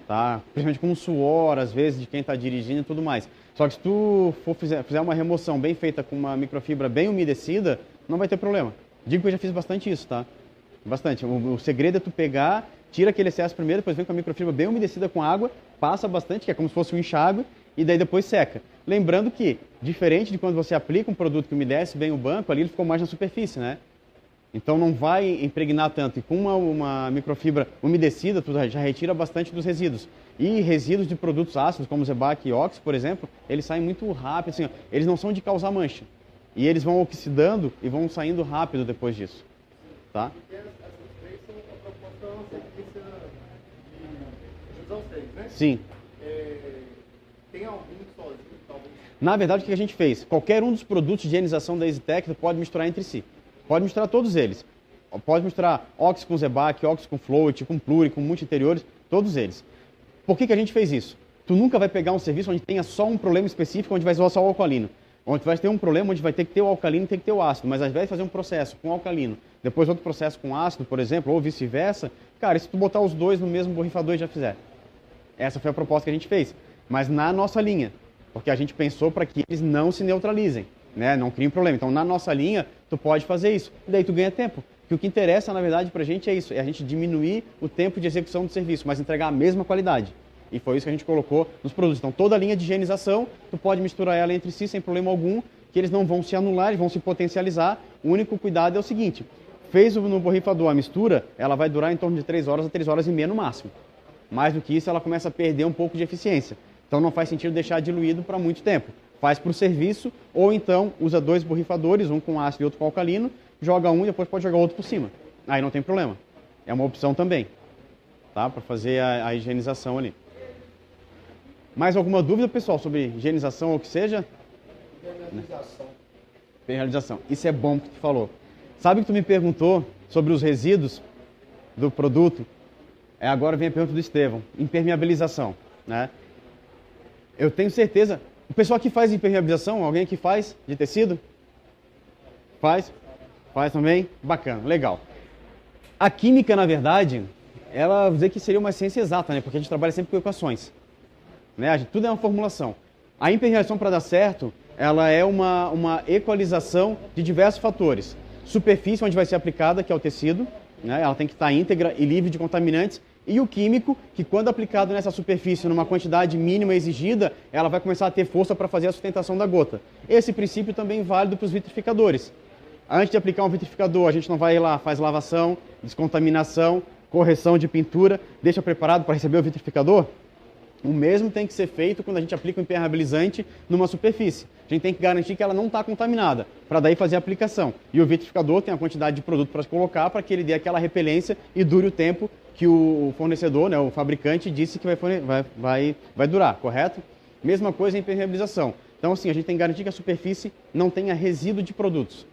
Tá? Principalmente com suor, às vezes, de quem está dirigindo e tudo mais. Só que se tu fizer uma remoção bem feita com uma microfibra bem umedecida, não vai ter problema. Digo que eu já fiz bastante isso, tá? Bastante. O segredo é tu pegar, tira aquele excesso primeiro, depois vem com a microfibra bem umedecida com água, passa bastante, que é como se fosse um enxágue, e daí depois seca. Lembrando que, diferente de quando você aplica um produto que umedece bem o banco, ali ele ficou mais na superfície, né? Então não vai impregnar tanto. E com uma microfibra umedecida, tu já retira bastante dos resíduos. E resíduos de produtos ácidos, como Zebac e Ox, por exemplo, eles saem muito rápido, assim, ó. Eles não são de causar mancha. E eles vão oxidando e vão saindo rápido depois disso. Tá? Sim. Tem algum sozinho, talvez? Na verdade, o que a gente fez? Qualquer um dos produtos de higienização da EasyTech pode misturar entre si. Pode misturar todos eles. Pode misturar Ox com Zebac, Ox com Float, com Pluri, com multi-interiores, todos eles. Por que a gente fez isso? Tu nunca vai pegar um serviço onde tenha só um problema específico, onde vai usar só o alcalino. Onde vai ter um problema onde vai ter que ter o alcalino e tem que ter o ácido. Mas ao invés de fazer um processo com alcalino, depois outro processo com ácido, por exemplo, ou vice-versa, cara, e se tu botar os dois no mesmo borrifador e já fizer? Essa foi a proposta que a gente fez. Mas na nossa linha, porque a gente pensou para que eles não se neutralizem, né? Não criem problema. Então, na nossa linha, tu pode fazer isso. E daí tu ganha tempo. Porque o que interessa, na verdade, para a gente é isso. É a gente diminuir o tempo de execução do serviço, mas entregar a mesma qualidade. E foi isso que a gente colocou nos produtos. Então, toda a linha de higienização, tu pode misturar ela entre si sem problema algum, que eles não vão se anular, eles vão se potencializar. O único cuidado é o seguinte, fez no borrifador a mistura, ela vai durar em torno de 3 horas a 3 horas e meia no máximo. Mais do que isso, ela começa a perder um pouco de eficiência. Então, não faz sentido deixar diluído para muito tempo. Faz para o serviço, ou então usa 2 borrifadores, um com ácido e outro com alcalino, joga um e depois pode jogar outro por cima. Aí não tem problema. É uma opção também, tá? Para fazer a higienização ali. Mais alguma dúvida, pessoal, sobre higienização ou o que seja? Permeabilização. Isso é bom que tu falou. Sabe que tu me perguntou sobre os resíduos do produto? Agora vem a pergunta do Estevão. Impermeabilização, né? Eu tenho certeza... O pessoal que faz impermeabilização, alguém que faz de tecido? Faz? Faz também? Bacana, legal. A química, na verdade, ela vou dizer que seria uma ciência exata, né? Porque a gente trabalha sempre com equações. Né? Tudo é uma formulação. A impermeabilização, para dar certo, ela é uma equalização de diversos fatores. Superfície, onde vai ser aplicada, que é o tecido, né? Ela tem que estar íntegra e livre de contaminantes. E o químico, que quando aplicado nessa superfície, numa quantidade mínima exigida, ela vai começar a ter força para fazer a sustentação da gota. Esse princípio também é válido para os vitrificadores. Antes de aplicar um vitrificador, a gente não vai lá, faz lavação, descontaminação, correção de pintura, deixa preparado para receber o vitrificador? O mesmo tem que ser feito quando a gente aplica um impermeabilizante numa superfície. A gente tem que garantir que ela não está contaminada, para daí fazer a aplicação. E o vitrificador tem a quantidade de produto para colocar, para que ele dê aquela repelência e dure o tempo que o fornecedor, né, o fabricante, disse que vai durar, correto? Mesma coisa em impermeabilização. Então, assim, a gente tem que garantir que a superfície não tenha resíduo de produtos.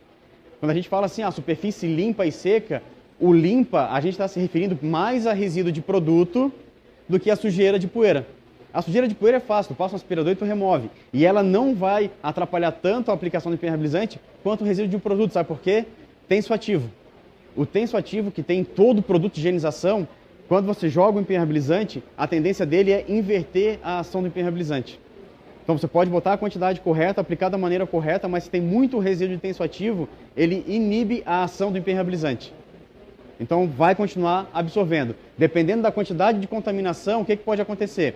Quando a gente fala assim, a superfície limpa e seca, o limpa, a gente está se referindo mais a resíduo de produto do que a sujeira de poeira. A sujeira de poeira é fácil, tu passa um aspirador e tu remove. E ela não vai atrapalhar tanto a aplicação do impermeabilizante quanto o resíduo de um produto. Sabe por quê? Tenso ativo. O tenso ativo que tem em todo produto de higienização, Quando você joga o impermeabilizante, a tendência dele é inverter a ação do impermeabilizante. Então você pode botar a quantidade correta, aplicar da maneira correta, mas se tem muito resíduo de tensoativo, ele inibe a ação do impermeabilizante. Então vai continuar absorvendo. Dependendo da quantidade de contaminação, o que pode acontecer?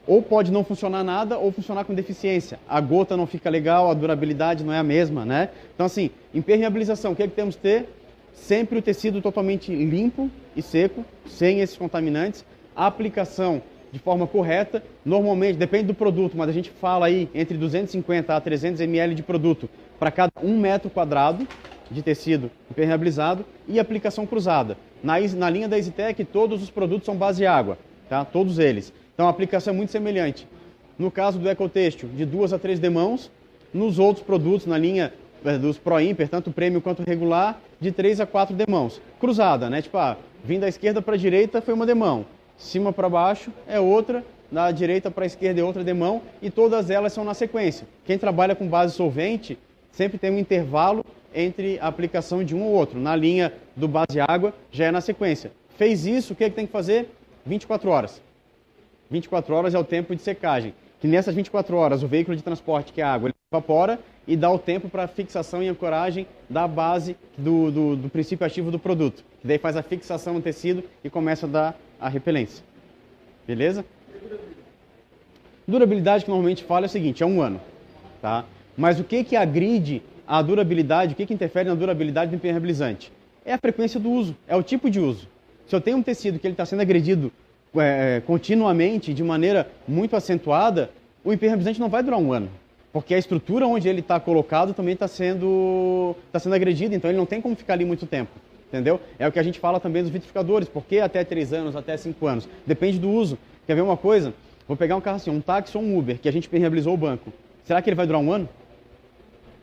Ou pode não funcionar nada, ou funcionar com deficiência. A gota não fica legal, a durabilidade não é a mesma, né? Então assim, impermeabilização, o que temos que ter? Sempre o tecido totalmente limpo e seco, sem esses contaminantes. A aplicação de forma correta, normalmente, depende do produto, mas a gente fala aí entre 250 a 300 ml de produto para cada 1 metro quadrado de tecido impermeabilizado e aplicação cruzada. Na linha da EasyTech, todos os produtos são base água, tá? Todos eles. Então a aplicação é muito semelhante. No caso do EcoTêxtil, de 2 a 3 demãos. Nos outros produtos, na linha dos Pro-Imper, tanto prêmio quanto regular, de 3 a 4 demãos. Cruzada, né? Tipo, vindo da esquerda para a direita foi uma demão. Cima para baixo é outra, da direita para a esquerda é outra demão, e todas elas são na sequência. Quem trabalha com base solvente sempre tem um intervalo entre a aplicação de um ou outro. Na linha do base água já é na sequência. Fez isso, o que tem que fazer? 24 horas. 24 horas é o tempo de secagem. Que nessas 24 horas o veículo de transporte, que é a água, ele evapora e dá o tempo para fixação e ancoragem da base do princípio ativo do produto. Que daí faz a fixação no tecido e começa a dar a repelência. Beleza? Durabilidade que normalmente fala é o seguinte, é 1 ano. Tá? Mas o que agride a durabilidade, o que interfere na durabilidade do impermeabilizante? É a frequência do uso, é o tipo de uso. Se eu tenho um tecido que ele está sendo agredido continuamente, de maneira muito acentuada, o impermeabilizante não vai durar 1 ano. Porque a estrutura onde ele está colocado também está sendo agredida, então ele não tem como ficar ali muito tempo. Entendeu? É o que a gente fala também dos vitrificadores. Por que até 3 anos, até 5 anos? Depende do uso. Quer ver uma coisa? Vou pegar um carro assim, um táxi ou um Uber, que a gente impermeabilizou o banco. Será que ele vai durar 1 ano?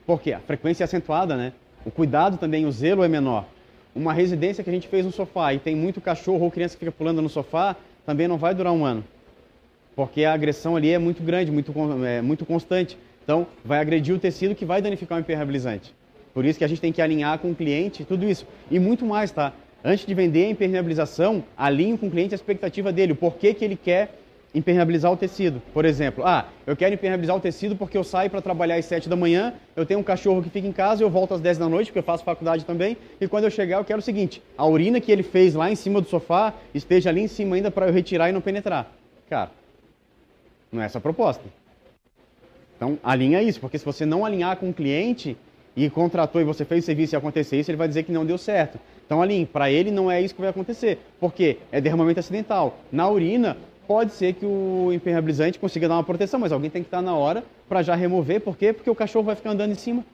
Por quê? A frequência é acentuada, né? O cuidado também, o zelo é menor. Uma residência que a gente fez no sofá e tem muito cachorro ou criança que fica pulando no sofá, também não vai durar 1 ano. Porque a agressão ali é muito grande, muito constante. Então, vai agredir o tecido que vai danificar o impermeabilizante. Por isso que a gente tem que alinhar com o cliente tudo isso. E muito mais, tá? Antes de vender a impermeabilização, alinhe com o cliente a expectativa dele. O porquê que ele quer impermeabilizar o tecido. Por exemplo, eu quero impermeabilizar o tecido porque eu saio para trabalhar às 7 da manhã, eu tenho um cachorro que fica em casa, eu volto às 10 da noite, porque eu faço faculdade também, e quando eu chegar eu quero o seguinte, a urina que ele fez lá em cima do sofá esteja ali em cima ainda para eu retirar e não penetrar. Cara, não é essa a proposta. Então, alinha isso, porque se você não alinhar com o cliente e contratou e você fez o serviço e acontecer isso, ele vai dizer que não deu certo. Então, alinhe, para ele não é isso que vai acontecer, porque é derramamento acidental. Na urina, pode ser que o impermeabilizante consiga dar uma proteção, mas alguém tem que estar na hora para já remover. Por quê? Porque o cachorro vai ficar andando em cima.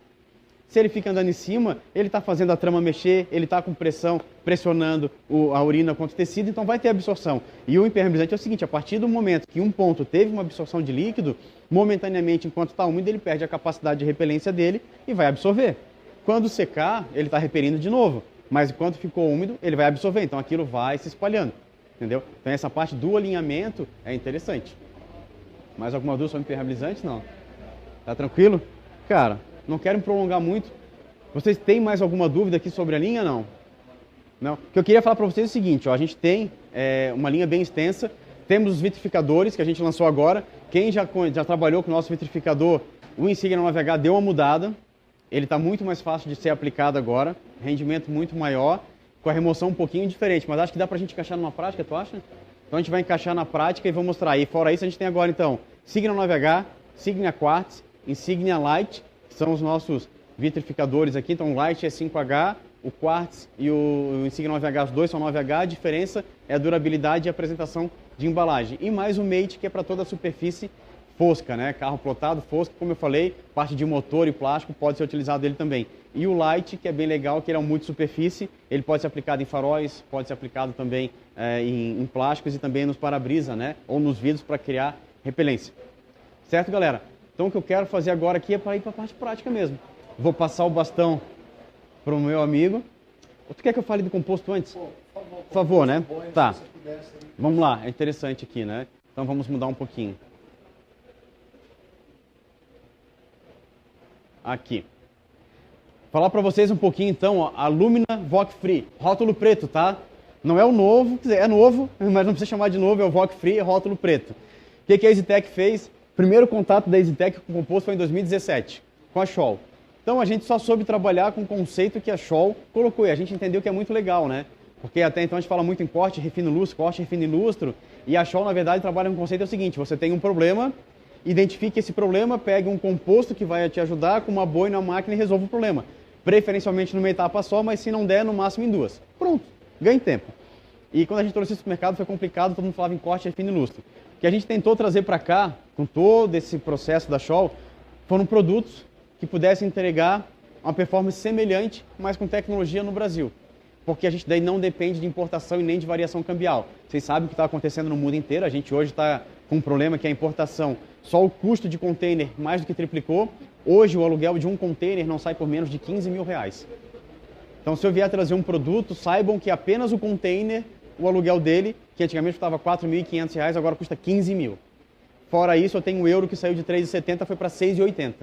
Se ele fica andando em cima, ele está fazendo a trama mexer, ele está com pressão, pressionando a urina contra o tecido, então vai ter absorção. E o impermeabilizante é o seguinte, a partir do momento que um ponto teve uma absorção de líquido, momentaneamente, enquanto está úmido, ele perde a capacidade de repelência dele e vai absorver. Quando secar, ele está repelindo de novo, mas enquanto ficou úmido, ele vai absorver, então aquilo vai se espalhando. Entendeu? Então essa parte do alinhamento é interessante. Mais alguma dúvida sobre impermeabilizante? Não. Tá tranquilo? Cara, não quero me prolongar muito. Vocês têm mais alguma dúvida aqui sobre a linha? Não? Não? O que eu queria falar para vocês é o seguinte, ó, a gente tem uma linha bem extensa, temos os vitrificadores que a gente lançou agora. Quem já trabalhou com o nosso vitrificador, o Insignia 9H deu uma mudada. Ele está muito mais fácil de ser aplicado agora, rendimento muito maior, com a remoção um pouquinho diferente, mas acho que dá pra gente encaixar numa prática, tu acha? Então a gente vai encaixar na prática e vou mostrar. E fora isso a gente tem agora então Insignia 9H, Insignia Quartz, Insignia Light, que são os nossos vitrificadores aqui. Então o Light é 5H, o Quartz e o Insignia 9H, os dois são 9H, a diferença é a durabilidade e a apresentação de embalagem. E mais o Mate, que é para toda a superfície fosca, né? Carro plotado, fosca, como eu falei, parte de motor e plástico pode ser utilizado ele também. E o Light, que é bem legal, que ele é um multi-superfície, ele pode ser aplicado em faróis, pode ser aplicado também em plásticos e também nos para-brisa, né? Ou nos vidros para criar repelência. Certo, galera? Então o que eu quero fazer agora aqui é para ir para a parte prática mesmo. Vou passar o bastão para o meu amigo. Tu quer que eu fale do composto antes? Por favor, né? Tá. Vamos lá, é interessante aqui, né? Então vamos mudar um pouquinho. Aqui. Falar para vocês um pouquinho então, ó, a Lumina VOC Free, rótulo preto, tá? Não é o novo, quer dizer, é novo, mas não precisa chamar de novo, é o VOC Free, é rótulo preto. O que a EasyTech fez? Primeiro contato da EasyTech com o composto foi em 2017, com a Scholl. Então a gente só soube trabalhar com o conceito que a Scholl colocou e a gente entendeu que é muito legal, né? Porque até então a gente fala muito em corte, refino lustro, corte, refino lustro, e a Scholl na verdade trabalha com o conceito é o seguinte, você tem um problema, identifique esse problema, pegue um composto que vai te ajudar com uma boina na máquina e resolva o problema. Preferencialmente numa etapa só, mas se não der, no máximo em duas. Pronto, ganhe tempo. E quando a gente trouxe isso para o mercado foi complicado, todo mundo falava em corte, refino e lustro. O que a gente tentou trazer para cá, com todo esse processo da Scholl, foram produtos que pudessem entregar uma performance semelhante, mas com tecnologia no Brasil. Porque a gente daí não depende de importação e nem de variação cambial. Vocês sabem o que está acontecendo no mundo inteiro, a gente hoje está com um problema que é a importação. Só o custo de container mais do que triplicou. Hoje o aluguel de um container não sai por menos de 15 mil reais. Então se eu vier trazer um produto, saibam que apenas o container, o aluguel dele, que antigamente custava 4.500 reais, agora custa 15 mil. Fora isso, eu tenho um euro que saiu de 3,70 foi para 6,80.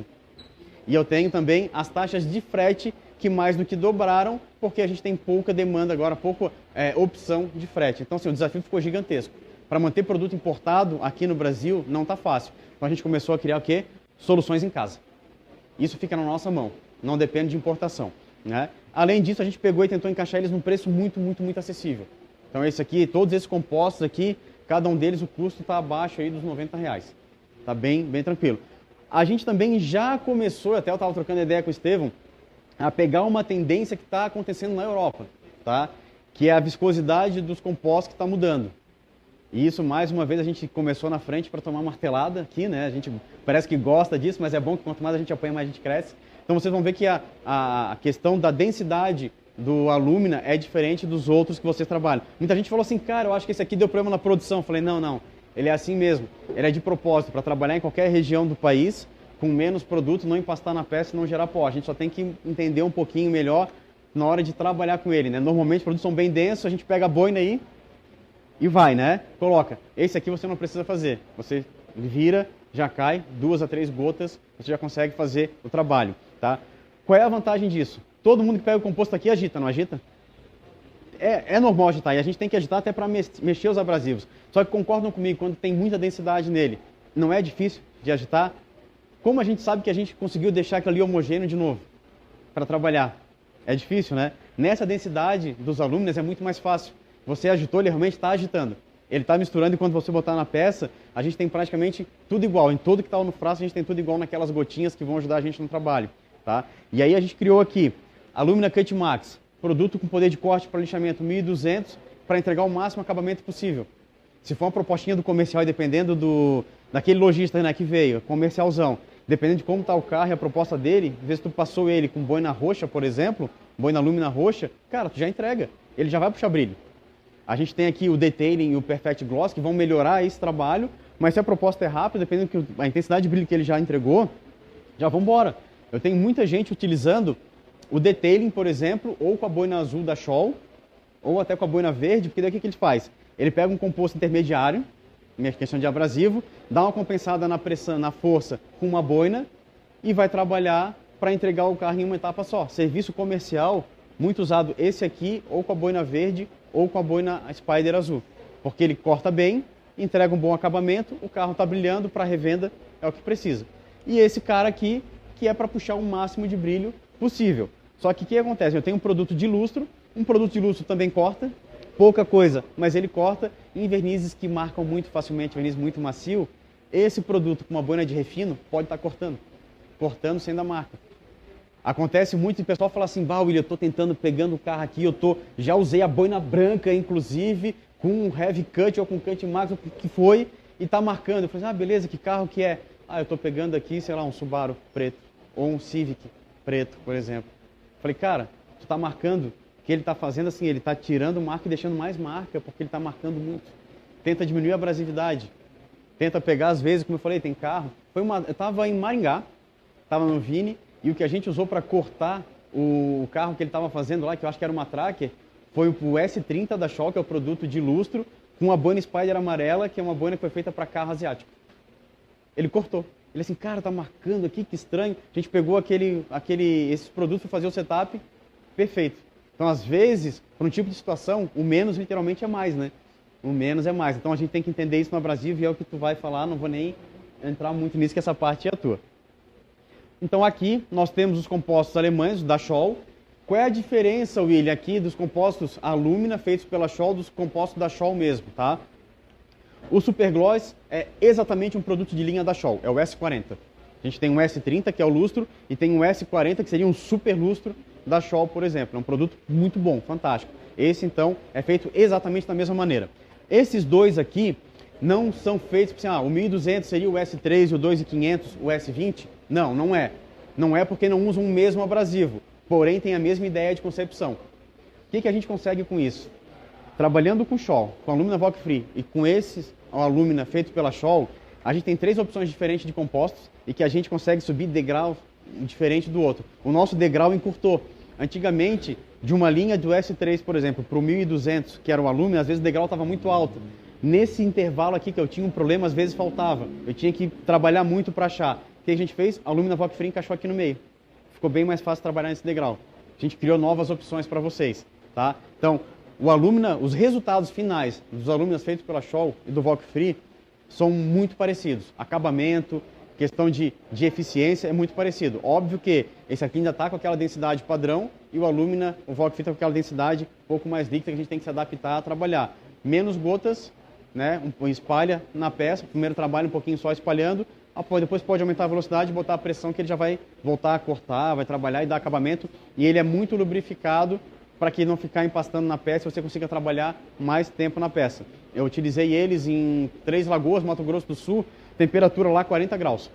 E eu tenho também as taxas de frete que mais do que dobraram, porque a gente tem pouca demanda agora, pouca opção de frete. Então, assim, o desafio ficou gigantesco. Para manter produto importado aqui no Brasil, não está fácil. Então, a gente começou a criar o quê? Soluções em casa. Isso fica na nossa mão, não depende de importação, né? Além disso, a gente pegou e tentou encaixar eles num preço muito acessível. Então, esse aqui, todos esses compostos aqui, cada um deles, o custo está abaixo aí dos R$90. Está bem tranquilo. A gente também já começou, até eu estava trocando ideia com o Estevão, a pegar uma tendência que está acontecendo na Europa, tá? Que é a viscosidade dos compostos que está mudando. E isso, mais uma vez, a gente começou na frente para tomar martelada aqui, né? A gente parece que gosta disso, mas é bom que quanto mais a gente apanha, mais a gente cresce. Então vocês vão ver que a questão da densidade do alúmina é diferente dos outros que vocês trabalham. Muita gente falou assim, cara, eu acho que esse aqui deu problema na produção. Eu falei, não, ele é assim mesmo. Ele é de propósito, para trabalhar em qualquer região do país, com menos produto, não empastar na peça e não gerar pó. A gente só tem que entender um pouquinho melhor na hora de trabalhar com ele, né? Normalmente os produtos são bem densos, a gente pega a boina aí e vai, né? Coloca. Esse aqui você não precisa fazer. Você vira, já cai, 2 a 3 gotas, você já consegue fazer o trabalho, tá? Qual é a vantagem disso? Todo mundo que pega o composto aqui agita, não agita? É normal agitar, e a gente tem que agitar até para mexer os abrasivos. Só que concordam comigo, quando tem muita densidade nele, não é difícil de agitar? Como a gente sabe que a gente conseguiu deixar aquilo ali homogêneo de novo para trabalhar? É difícil, né? Nessa densidade dos alúminas é muito mais fácil. Você agitou, ele realmente está agitando. Ele está misturando e quando você botar na peça, a gente tem praticamente tudo igual. Em tudo que está no frasco, a gente tem tudo igual naquelas gotinhas que vão ajudar a gente no trabalho, tá? E aí a gente criou aqui Alumina Cut Max, produto com poder de corte para lixamento 1.200 para entregar o máximo acabamento possível. Se for uma propostinha do comercial, e dependendo daquele lojista, né, que veio, comercialzão, dependendo de como está o carro e a proposta dele, às vezes tu passou ele com boina roxa, por exemplo, boina alumina roxa, cara, tu já entrega, ele já vai puxar brilho. A gente tem aqui o Detailing e o Perfect Gloss que vão melhorar esse trabalho, mas se a proposta é rápida, dependendo da intensidade de brilho que ele já entregou, já vamos embora. Eu tenho muita gente utilizando o Detailing, por exemplo, ou com a boina azul da Scholl, ou até com a boina verde, porque daí o que ele faz? Ele pega um composto intermediário, minha questão de abrasivo, dá uma compensada na pressão, na força com uma boina e vai trabalhar para entregar o carro em uma etapa só. Serviço comercial, muito usado esse aqui, ou com a boina verde, ou com a boina Spider azul. Porque ele corta bem, entrega um bom acabamento, o carro está brilhando, para revenda é o que precisa. E esse cara aqui, que é para puxar o máximo de brilho possível. Só que o que acontece? Eu tenho um produto de lustro também corta, pouca coisa, mas ele corta em vernizes que marcam muito facilmente, verniz muito macio. Esse produto com uma boina de refino pode estar cortando sem dar marca. Acontece muito e o pessoal fala assim, William, eu estou pegando o carro aqui, já usei a boina branca, inclusive, com um heavy cut ou com cut max, o que foi, e está marcando. Eu falei, beleza, que carro que é? Eu estou pegando aqui, sei lá, um Subaru preto, ou um Civic preto, por exemplo. Eu falei, cara, tu está marcando, o que ele está fazendo assim, ele está tirando marca e deixando mais marca, porque ele está marcando muito. Tenta diminuir a abrasividade. Tenta pegar, às vezes, como eu falei, tem carro. Eu estava em Maringá, estava no Vini, e o que a gente usou para cortar o carro que ele estava fazendo lá, que eu acho que era uma Tracker, foi o S30 da Scholl, que é o produto de lustro, com uma boina Spider amarela, que é uma boina que foi feita para carro asiático. Ele cortou. Ele assim, cara, tá marcando aqui, que estranho. A gente pegou esses produtos para fazer o setup, perfeito. Então, às vezes, para um tipo de situação, o menos literalmente é mais, né? O menos é mais. Então, a gente tem que entender isso no abrasivo e é o que tu vai falar, não vou nem entrar muito nisso, que essa parte é a tua. Então, aqui nós temos os compostos alemães, da Scholl. Qual é a diferença, William, aqui dos compostos alumina feitos pela Scholl dos compostos da Scholl mesmo, tá? O Supergloss é exatamente um produto de linha da Scholl, é o S40. A gente tem um S30, que é o lustro, e tem um S40, que seria um super lustro da Scholl, por exemplo. É um produto muito bom, fantástico. Esse, então, é feito exatamente da mesma maneira. Esses dois aqui não são feitos, assim, o 1200 seria o S3 e o 2500 o S20? Não, não é. Não é porque não usam o mesmo abrasivo, porém tem a mesma ideia de concepção. O que a gente consegue com isso? Trabalhando com Scholl, com alumina Voc Free e com esses alumina feito pela Scholl, a gente tem 3 opções diferentes de compostos e que a gente consegue subir degrau diferente do outro. O nosso degrau encurtou. Antigamente, de uma linha do S3, por exemplo, para o 1200, que era o alumina, às vezes o degrau estava muito alto. Nesse intervalo aqui que eu tinha um problema, às vezes faltava. Eu tinha que trabalhar muito para achar. O que a gente fez? A alumina Voc Free encaixou aqui no meio. Ficou bem mais fácil trabalhar nesse degrau. A gente criou novas opções para vocês, tá? Então, o alumina, os resultados finais dos aluminas feitos pela Scholl e do Voc Free são muito parecidos. Acabamento, questão de eficiência é muito parecido. Óbvio que esse aqui ainda está com aquela densidade padrão e o alumina, o Voc Free está com aquela densidade um pouco mais líquida que a gente tem que se adaptar a trabalhar. Menos gotas, né? Espalha na peça, primeiro trabalha um pouquinho só espalhando, depois pode aumentar a velocidade e botar a pressão que ele já vai voltar a cortar, vai trabalhar e dar acabamento. E ele é muito lubrificado para que não ficar empastando na peça e você consiga trabalhar mais tempo na peça. Eu utilizei eles em Três Lagoas, Mato Grosso do Sul, temperatura lá 40 graus.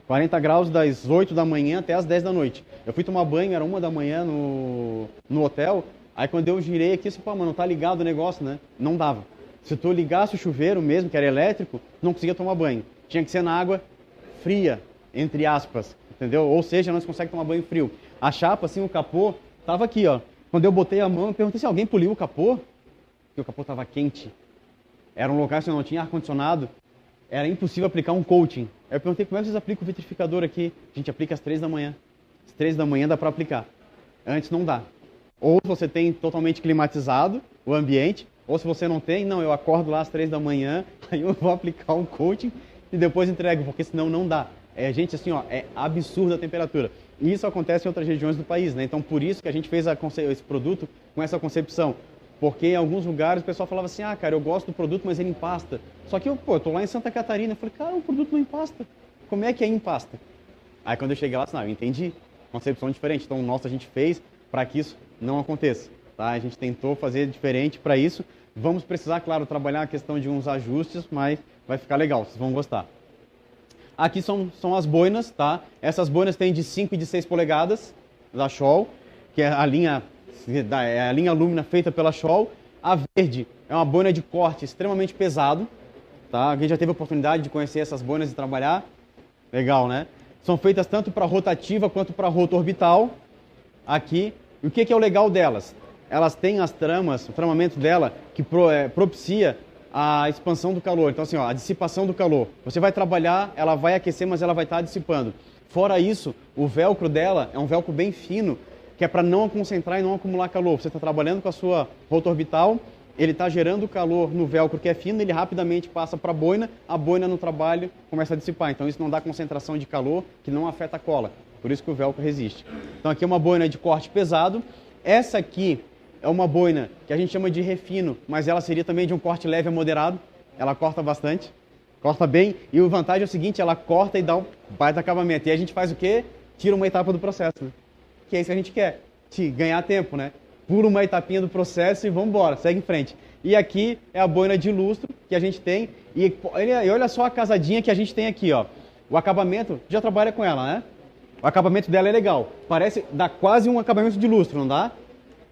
40 graus das 8 da manhã até as 10 da noite. Eu fui tomar banho, era 1 da manhã no hotel, aí quando eu girei aqui, pô, mano, não tá ligado o negócio, né? Não dava. Se tu ligasse o chuveiro mesmo, que era elétrico, não conseguia tomar banho. Tinha que ser na água fria, entre aspas, entendeu? Ou seja, não se consegue tomar banho frio. A chapa, assim, o capô, tava aqui, ó. Quando eu botei a mão, eu perguntei se alguém poliu o capô, porque o capô estava quente. Era um lugar que não tinha ar-condicionado, era impossível aplicar um coating. Aí eu perguntei, como é que vocês aplicam o vitrificador aqui? A gente aplica às 3 da manhã. Às 3 da manhã dá para aplicar. Antes não dá. Ou você tem totalmente climatizado o ambiente, ou se você não tem, não, eu acordo lá às 3 da manhã, aí eu vou aplicar um coating e depois entrego, porque senão não dá. Gente, assim, ó, é absurda a temperatura. E isso acontece em outras regiões do país, né? Então, por isso que a gente fez esse produto com essa concepção. Porque em alguns lugares o pessoal falava assim, cara, eu gosto do produto, mas ele empasta. Só que eu tô lá em Santa Catarina, eu falei, cara, o produto não empasta. Como é que é empasta? Aí quando eu cheguei lá, eu entendi. Concepção diferente. Então, nossa, a gente fez para que isso não aconteça. Tá? A gente tentou fazer diferente para isso. Vamos precisar, claro, trabalhar a questão de uns ajustes, mas vai ficar legal, vocês vão gostar. Aqui são as boinas, tá? Essas boinas têm de 5 e de 6 polegadas da Scholl, que é a linha alumina feita pela Scholl. A verde é uma boina de corte extremamente pesado, tá? A gente já teve a oportunidade de conhecer essas boinas e trabalhar. Legal, né? São feitas tanto para rotativa quanto para rota orbital. Aqui. E o que é o legal delas? Elas têm as tramas, o tramamento dela que propicia a expansão do calor. Então, assim, ó, a dissipação do calor. Você vai trabalhar, ela vai aquecer, mas ela vai estar dissipando. Fora isso, o velcro dela é um velcro bem fino, que é para não concentrar e não acumular calor. Você está trabalhando com a sua rota orbital, ele está gerando calor no velcro que é fino, ele rapidamente passa para a boina no trabalho começa a dissipar. Então, isso não dá concentração de calor, que não afeta a cola. Por isso que o velcro resiste. Então, aqui é uma boina de corte pesado. Essa aqui é uma boina que a gente chama de refino, mas ela seria também de um corte leve a moderado. Ela corta bastante, corta bem. E a vantagem é o seguinte, ela corta e dá um baita acabamento. E a gente faz o quê? Tira uma etapa do processo, né? Que é isso que a gente quer, ganhar tempo, né? Pula uma etapinha do processo e vamos embora, segue em frente. E aqui é a boina de lustro que a gente tem. E olha só a casadinha que a gente tem aqui, ó. O acabamento, já trabalha com ela, né? O acabamento dela é legal. Dá quase um acabamento de lustro, não dá?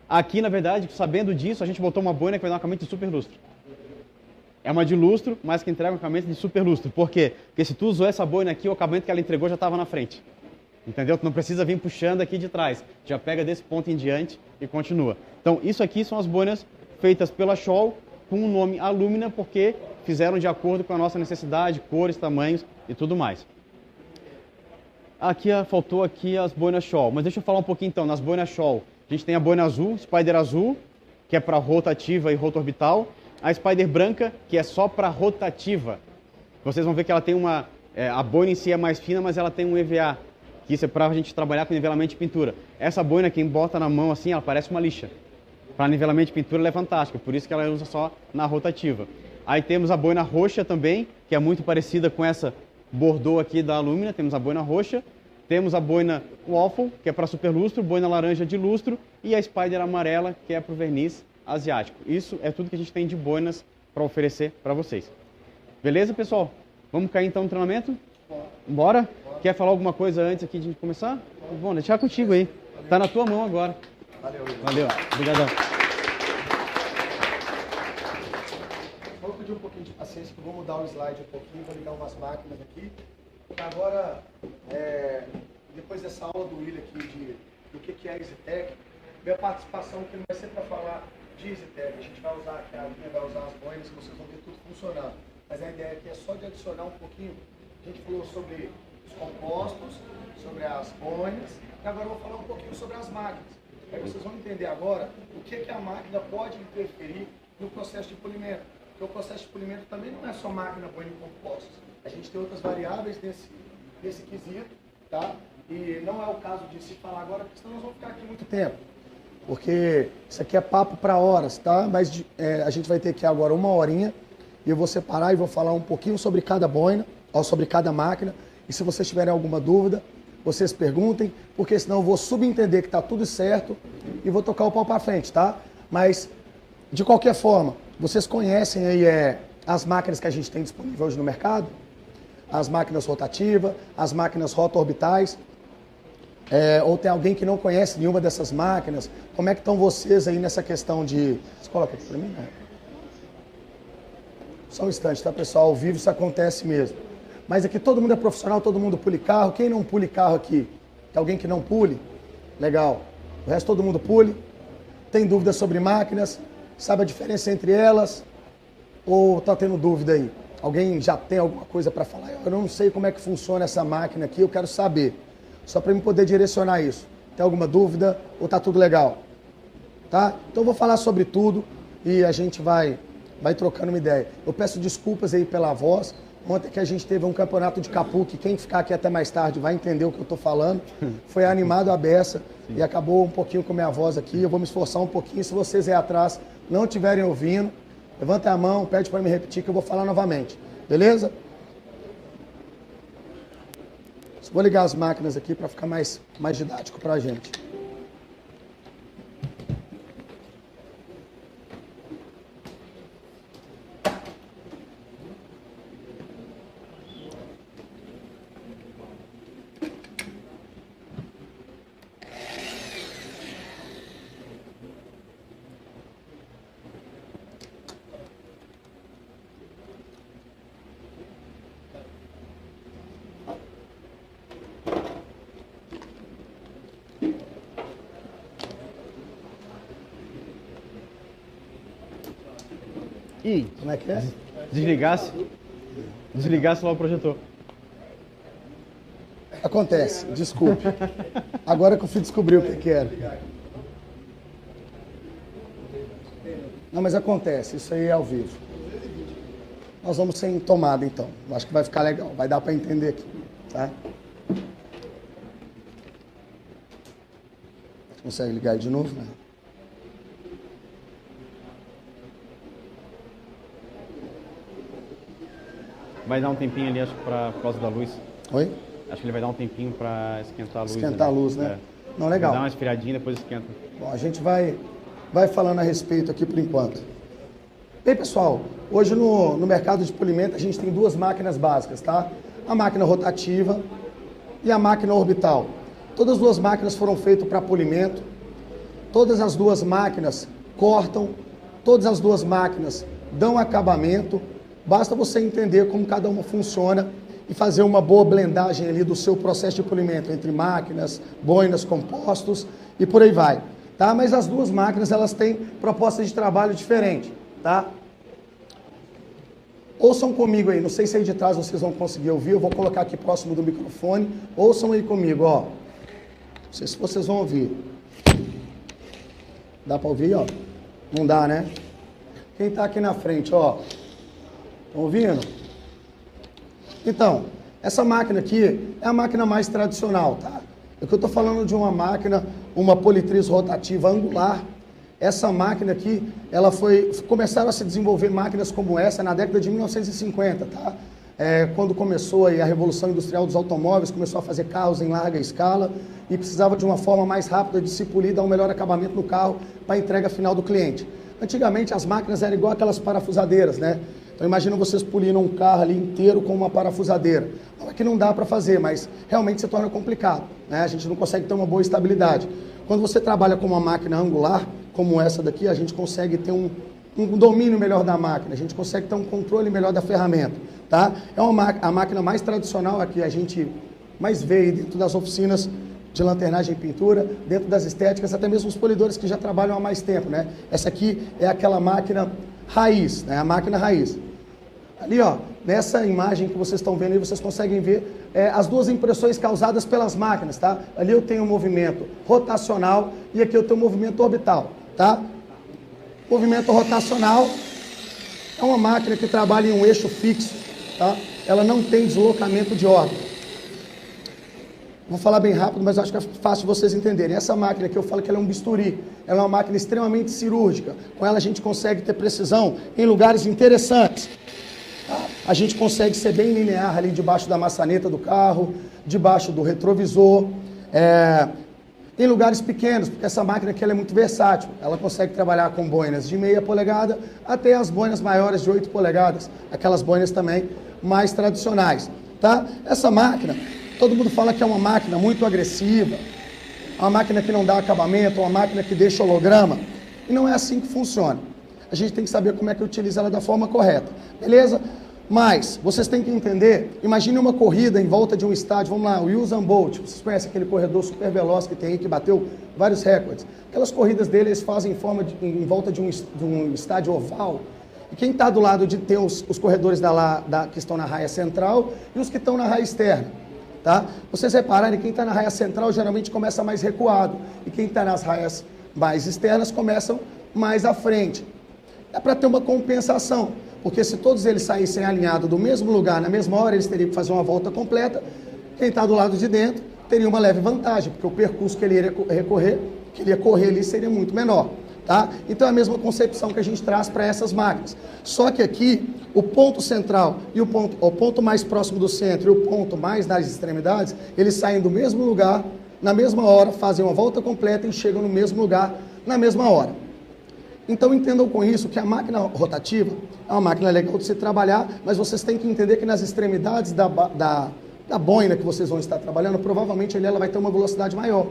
Aqui, na verdade, sabendo disso, a gente botou uma boina que vai dar um acabamento de super lustro. É uma de lustro, mas que entrega um acabamento de super lustro. Por quê? Porque se tu usou essa boina aqui, o acabamento que ela entregou já estava na frente. Entendeu? Tu não precisa vir puxando aqui de trás. Já pega desse ponto em diante e continua. Então, isso aqui são as boinas feitas pela Scholl com o nome Alumina, porque fizeram de acordo com a nossa necessidade, cores, tamanhos e tudo mais. Faltou aqui as boinas Scholl. Mas deixa eu falar um pouquinho então, nas boinas Scholl. A gente tem a boina azul, Spider azul, que é para rotativa e rotorbital. A Spider branca, que é só para rotativa. Vocês vão ver que ela tem uma... a boina em si é mais fina, mas ela tem um EVA, que isso é para a gente trabalhar com nivelamento de pintura. Essa boina, quem bota na mão assim, ela parece uma lixa. Para nivelamento de pintura ela é fantástica, por isso que ela usa só na rotativa. Aí temos a boina roxa também, que é muito parecida com essa Bordeaux aqui da Alumina. Temos a boina roxa, temos a boina waffle, que é para superlustro, boina laranja de lustro e a Spider amarela, que é para o verniz asiático. Isso é tudo que a gente tem de boinas para oferecer para vocês. Beleza, pessoal? Vamos cair então no treinamento? Bora? Quer falar alguma coisa antes aqui de começar? Bom, deixar contigo aí. Tá na tua mão agora. Valeu. Obrigadão. Vou pedir um pouquinho de paciência, que eu vou mudar o slide um pouquinho, vou ligar umas máquinas aqui. Agora, depois dessa aula do William aqui do que é a EasyTech, minha participação aqui não vai ser para falar de EasyTech. A gente vai usar aqui a linha, vai usar as boinas, e vocês vão ver tudo funcionando. Mas a ideia aqui é só de adicionar um pouquinho. A gente falou sobre os compostos, sobre as boinas, e agora eu vou falar um pouquinho sobre as máquinas. Aí vocês vão entender agora o que a máquina pode interferir no processo de polimento. Porque o processo de polimento também não é só máquina, boina e compostos. A gente tem outras variáveis nesse quesito, tá? E não é o caso de se falar agora, porque senão nós vamos ficar aqui muito tempo. Porque isso aqui é papo para horas, tá? Mas a gente vai ter aqui agora uma horinha e eu vou separar e vou falar um pouquinho sobre cada boina, ou sobre cada máquina. E se vocês tiverem alguma dúvida, vocês perguntem, porque senão eu vou subentender que está tudo certo e vou tocar o pau para frente, tá? Mas, de qualquer forma, vocês conhecem aí as máquinas que a gente tem disponível hoje no mercado? As máquinas rotativas, as máquinas rotorbitais. Ou tem alguém que não conhece nenhuma dessas máquinas? Como é que estão vocês aí nessa questão de... Você coloca aqui para mim? Só um instante, tá, pessoal? Ao vivo isso acontece mesmo. Mas aqui todo mundo é profissional, todo mundo pule carro. Quem não pule carro aqui? Tem alguém que não pule? Legal. O resto todo mundo pule. Tem dúvidas sobre máquinas? Sabe a diferença entre elas? Ou tá tendo dúvida aí? Alguém já tem alguma coisa para falar? Eu não sei como é que funciona essa máquina aqui, eu quero saber. Só para eu poder direcionar isso. Tem alguma dúvida ou tá tudo legal? Tá? Então eu vou falar sobre tudo e a gente vai trocando uma ideia. Eu peço desculpas aí pela voz. Ontem que a gente teve um campeonato de capu, que quem ficar aqui até mais tarde vai entender o que eu estou falando. Foi animado a beça e acabou um pouquinho com a minha voz aqui. Eu vou me esforçar um pouquinho. Se vocês aí atrás não estiverem ouvindo, levanta a mão, pede para me repetir que eu vou falar novamente. Beleza? Vou ligar as máquinas aqui para ficar mais didático para a gente. E como é que é? Desligasse lá o projetor. Acontece, desculpe. Agora que eu fui descobrir o que era. Não, mas acontece, isso aí é ao vivo. Nós vamos sem tomada então. Acho que vai ficar legal, vai dar para entender aqui, tá? Consegue ligar aí de novo, né? Vai dar um tempinho ali, acho que por causa da luz. Oi? Acho que ele vai dar um tempinho para esquentar a luz. Esquentar a luz, né? Não, legal. Vai dar uma esfriadinha, depois esquenta. Bom, a gente vai falando a respeito aqui por enquanto. Bem, pessoal, hoje no mercado de polimento a gente tem duas máquinas básicas, tá? A máquina rotativa e a máquina orbital. Todas as duas máquinas foram feitas para polimento. Todas as duas máquinas cortam. Todas as duas máquinas dão acabamento. Basta você entender como cada uma funciona e fazer uma boa blendagem ali do seu processo de polimento entre máquinas, boinas, compostos e por aí vai, tá? Mas as duas máquinas, elas têm propostas de trabalho diferentes, tá? Ouçam comigo aí, não sei se aí de trás vocês vão conseguir ouvir, eu vou colocar aqui próximo do microfone. Ouçam aí comigo, ó. Não sei se vocês vão ouvir. Dá para ouvir, ó? Não dá, né? Quem tá aqui na frente, ó. Estão ouvindo? Então, essa máquina aqui é a máquina mais tradicional, tá? É que eu tô falando de uma máquina, uma politriz rotativa angular. Essa máquina aqui, começaram a se desenvolver máquinas como essa na década de 1950, tá? Quando começou aí a Revolução Industrial dos Automóveis, começou a fazer carros em larga escala e precisava de uma forma mais rápida de se polir, dar um melhor acabamento no carro para a entrega final do cliente. Antigamente as máquinas eram igual aquelas parafusadeiras, né? Então imagina vocês polindo um carro ali inteiro com uma parafusadeira. Não é que não dá para fazer, mas realmente se torna complicado, né? A gente não consegue ter uma boa estabilidade. Quando você trabalha com uma máquina angular, como essa daqui, a gente consegue ter um domínio melhor da máquina, a gente consegue ter um controle melhor da ferramenta, tá? É a máquina mais tradicional aqui, a gente mais vê aí dentro das oficinas de lanternagem e pintura, dentro das estéticas, até mesmo os polidores que já trabalham há mais tempo, né? Essa aqui é aquela máquina raiz, né? A máquina raiz. Ali, ó, nessa imagem que vocês estão vendo aí, vocês conseguem ver as duas impressões causadas pelas máquinas, tá? Ali eu tenho um movimento rotacional e aqui eu tenho um movimento orbital, tá? Movimento rotacional é uma máquina que trabalha em um eixo fixo, tá? Ela não tem deslocamento de órbita. Vou falar bem rápido, mas acho que é fácil vocês entenderem. Essa máquina aqui eu falo que ela é um bisturi. Ela é uma máquina extremamente cirúrgica. Com ela a gente consegue ter precisão em lugares interessantes. Tá? A gente consegue ser bem linear ali debaixo da maçaneta do carro, debaixo do retrovisor. Em lugares pequenos, porque essa máquina aqui ela é muito versátil. Ela consegue trabalhar com boinas de 0,5 polegada até as boinas maiores de 8 polegadas. Aquelas boinas também mais tradicionais. Tá? Essa máquina, todo mundo fala que é uma máquina muito agressiva, uma máquina que não dá acabamento, uma máquina que deixa holograma. E não é assim que funciona. A gente tem que saber como é que utiliza ela da forma correta. Beleza? Mas, vocês têm que entender, imagine uma corrida em volta de um estádio, vamos lá, o Usain Bolt, vocês conhecem aquele corredor super veloz que tem aí, que bateu vários recordes. Aquelas corridas dele, eles fazem em volta de um estádio oval, e quem está do lado de ter os corredores que estão na raia central e os que estão na raia externa, tá? Vocês repararem, quem está na raia central geralmente começa mais recuado, e quem está nas raias mais externas começam mais à frente. É para ter uma compensação. Porque se todos eles saíssem alinhados do mesmo lugar, na mesma hora, eles teriam que fazer uma volta completa. Quem está do lado de dentro teria uma leve vantagem, porque o percurso que ele ia correr ali seria muito menor. Tá? Então é a mesma concepção que a gente traz para essas máquinas. Só que aqui, o ponto central e o ponto mais próximo do centro e o ponto mais nas extremidades, eles saem do mesmo lugar, na mesma hora, fazem uma volta completa e chegam no mesmo lugar na mesma hora. Então entendam com isso que a máquina rotativa é uma máquina legal de se trabalhar, mas vocês têm que entender que nas extremidades da boina que vocês vão estar trabalhando, provavelmente ela vai ter uma velocidade maior.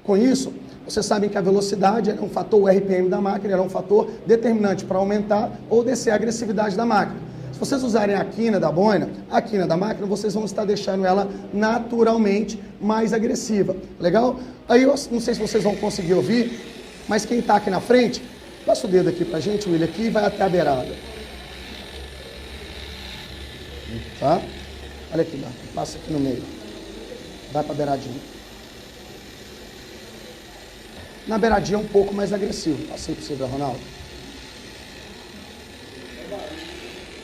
Com isso, vocês sabem que a velocidade é um fator, o RPM da máquina é um fator determinante para aumentar ou descer a agressividade da máquina. Se vocês usarem a quina da boina, a quina da máquina, vocês vão estar deixando ela naturalmente mais agressiva. Legal? Aí eu não sei se vocês vão conseguir ouvir, mas quem está aqui na frente, passa o dedo aqui pra gente, William, aqui e vai até a beirada. Tá? Olha aqui, passa aqui no meio. Vai pra beiradinha. Na beiradinha é um pouco mais agressivo. Passei pra você ver, Ronaldo.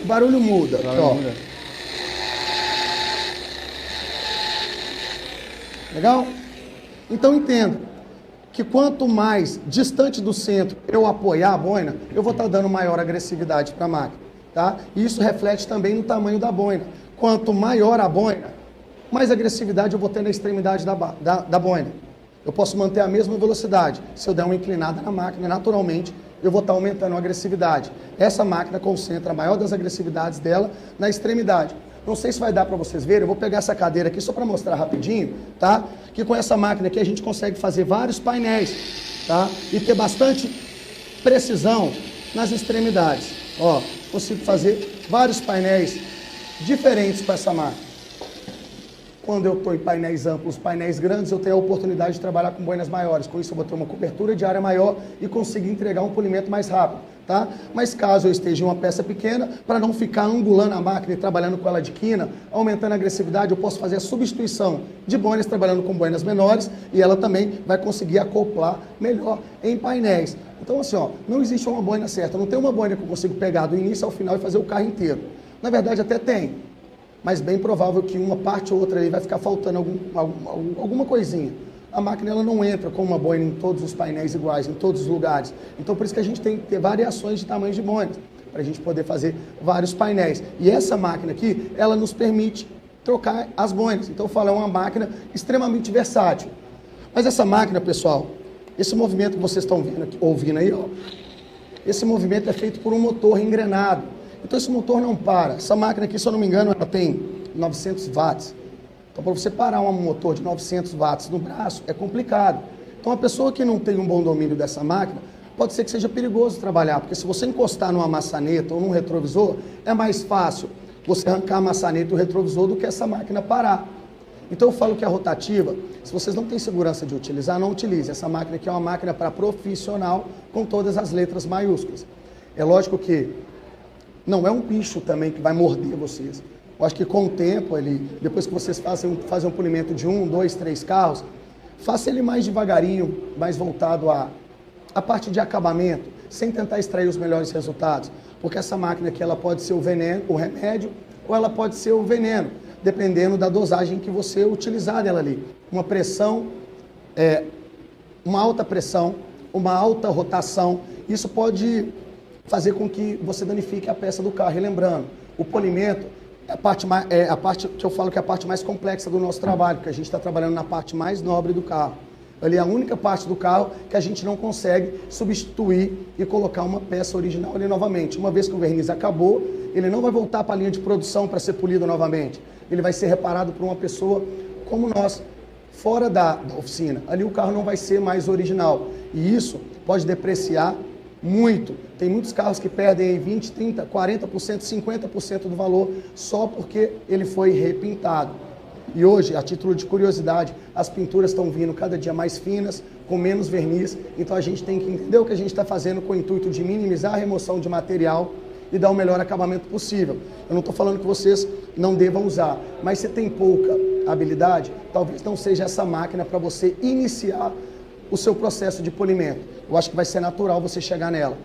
O barulho muda. Ó. Legal? Então entenda que quanto mais distante do centro eu apoiar a boina, eu vou estar dando maior agressividade para a máquina, tá? E isso reflete também no tamanho da boina. Quanto maior a boina, mais agressividade eu vou ter na extremidade da boina. Eu posso manter a mesma velocidade. Se eu der uma inclinada na máquina, naturalmente, eu vou estar aumentando a agressividade. Essa máquina concentra a maior das agressividades dela na extremidade. Não sei se vai dar para vocês verem, eu vou pegar essa cadeira aqui só para mostrar rapidinho, tá? Que com essa máquina aqui a gente consegue fazer vários painéis, tá? E ter bastante precisão nas extremidades. Ó, consigo fazer vários painéis diferentes com essa máquina. Quando eu estou em painéis amplos, painéis grandes, eu tenho a oportunidade de trabalhar com boinas maiores. Com isso eu vou ter uma cobertura de área maior e conseguir entregar um polimento mais rápido, tá? Mas caso eu esteja em uma peça pequena, para não ficar angulando a máquina e trabalhando com ela de quina, aumentando a agressividade, eu posso fazer a substituição de boinas trabalhando com boinas menores e ela também vai conseguir acoplar melhor em painéis. Então, assim, ó, não existe uma boina certa. Não tem uma boina que eu consigo pegar do início ao final e fazer o carro inteiro. Na verdade, até tem. Mas bem provável que uma parte ou outra aí vai ficar faltando alguma coisinha. A máquina ela não entra com uma boina em todos os painéis iguais, em todos os lugares. Então, por isso que a gente tem que ter variações de tamanhos de boinas, para a gente poder fazer vários painéis. E essa máquina aqui, ela nos permite trocar as boinas. Então, eu falo, é uma máquina extremamente versátil. Mas essa máquina, pessoal, esse movimento que vocês estão ouvindo aí, ó, esse movimento é feito por um motor engrenado. Então, esse motor não para. Essa máquina aqui, se eu não me engano, ela tem 900 watts. Então, para você parar um motor de 900 watts no braço, é complicado. Então, a pessoa que não tem um bom domínio dessa máquina, pode ser que seja perigoso trabalhar, porque se você encostar numa maçaneta ou num retrovisor, é mais fácil você arrancar a maçaneta e o retrovisor do que essa máquina parar. Então, eu falo que a rotativa, se vocês não têm segurança de utilizar, não utilize. Essa máquina aqui é uma máquina para profissional, com todas as letras maiúsculas. É lógico que não é um bicho também que vai morder vocês. Eu acho que com o tempo, depois que vocês fazem um polimento de 1, 2, 3 carros, faça ele mais devagarinho, mais voltado à parte de acabamento, sem tentar extrair os melhores resultados. Porque essa máquina aqui, ela pode ser o remédio, ou ela pode ser o veneno, dependendo da dosagem que você utilizar dela ali. Uma pressão, uma alta pressão, uma alta rotação, isso pode fazer com que você danifique a peça do carro. E lembrando, o polimento é a parte que eu falo que é a parte mais complexa do nosso trabalho, porque a gente está trabalhando na parte mais nobre do carro. Ali é a única parte do carro que a gente não consegue substituir e colocar uma peça original ali novamente. Uma vez que o verniz acabou, ele não vai voltar para a linha de produção para ser polido novamente. Ele vai ser reparado por uma pessoa como nós, fora da oficina. Ali o carro não vai ser mais original. E isso pode depreciar muito. Tem muitos carros que perdem 20, 30, 40%, 50% do valor só porque ele foi repintado. E hoje, a título de curiosidade, as pinturas estão vindo cada dia mais finas, com menos verniz. Então a gente tem que entender o que a gente está fazendo com o intuito de minimizar a remoção de material e dar o melhor acabamento possível. Eu não estou falando que vocês não devam usar, mas se tem pouca habilidade, talvez não seja essa máquina para você iniciar o seu processo de polimento. Eu acho que vai ser natural você chegar nela.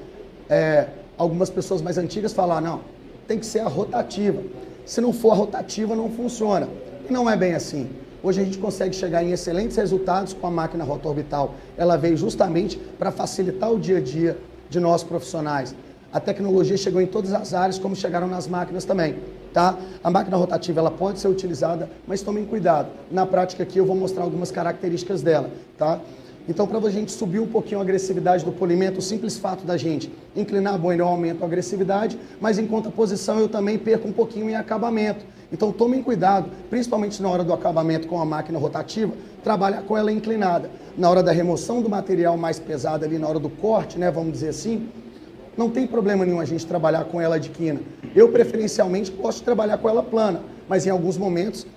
Algumas pessoas mais antigas falam, não, tem que ser a rotativa. Se não for a rotativa, não funciona. E não é bem assim. Hoje a gente consegue chegar em excelentes resultados com a máquina rotorbital. Ela veio justamente para facilitar o dia a dia de nós profissionais. A tecnologia chegou em todas as áreas, como chegaram nas máquinas também, tá? A máquina rotativa, ela pode ser utilizada, mas tomem cuidado. Na prática aqui eu vou mostrar algumas características dela, tá? Então, para a gente subir um pouquinho a agressividade do polimento, o simples fato da gente inclinar a boina, eu aumento a agressividade, mas em contraposição eu também perco um pouquinho em acabamento. Então, tomem cuidado, principalmente na hora do acabamento com a máquina rotativa, trabalhar com ela inclinada. Na hora da remoção do material mais pesado ali, na hora do corte, né, vamos dizer assim, não tem problema nenhum a gente trabalhar com ela de quina. Eu, preferencialmente, gosto de trabalhar com ela plana, mas em alguns momentos,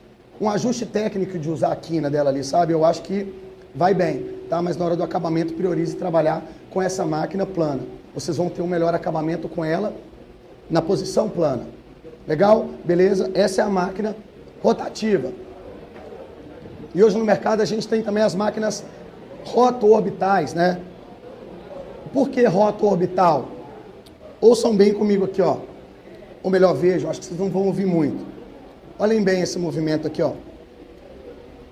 um ajuste técnico de usar a quina dela ali, sabe? Eu acho que vai bem, tá? Mas na hora do acabamento, priorize trabalhar com essa máquina plana. Vocês vão ter um melhor acabamento com ela na posição plana. Legal? Beleza? Essa é a máquina rotativa. E hoje no mercado a gente tem também as máquinas roto-orbitais, né? Por que roto-orbital? Ouçam bem comigo aqui, ó. Ou melhor, vejam, acho que vocês não vão ouvir muito. Olhem bem esse movimento aqui, ó.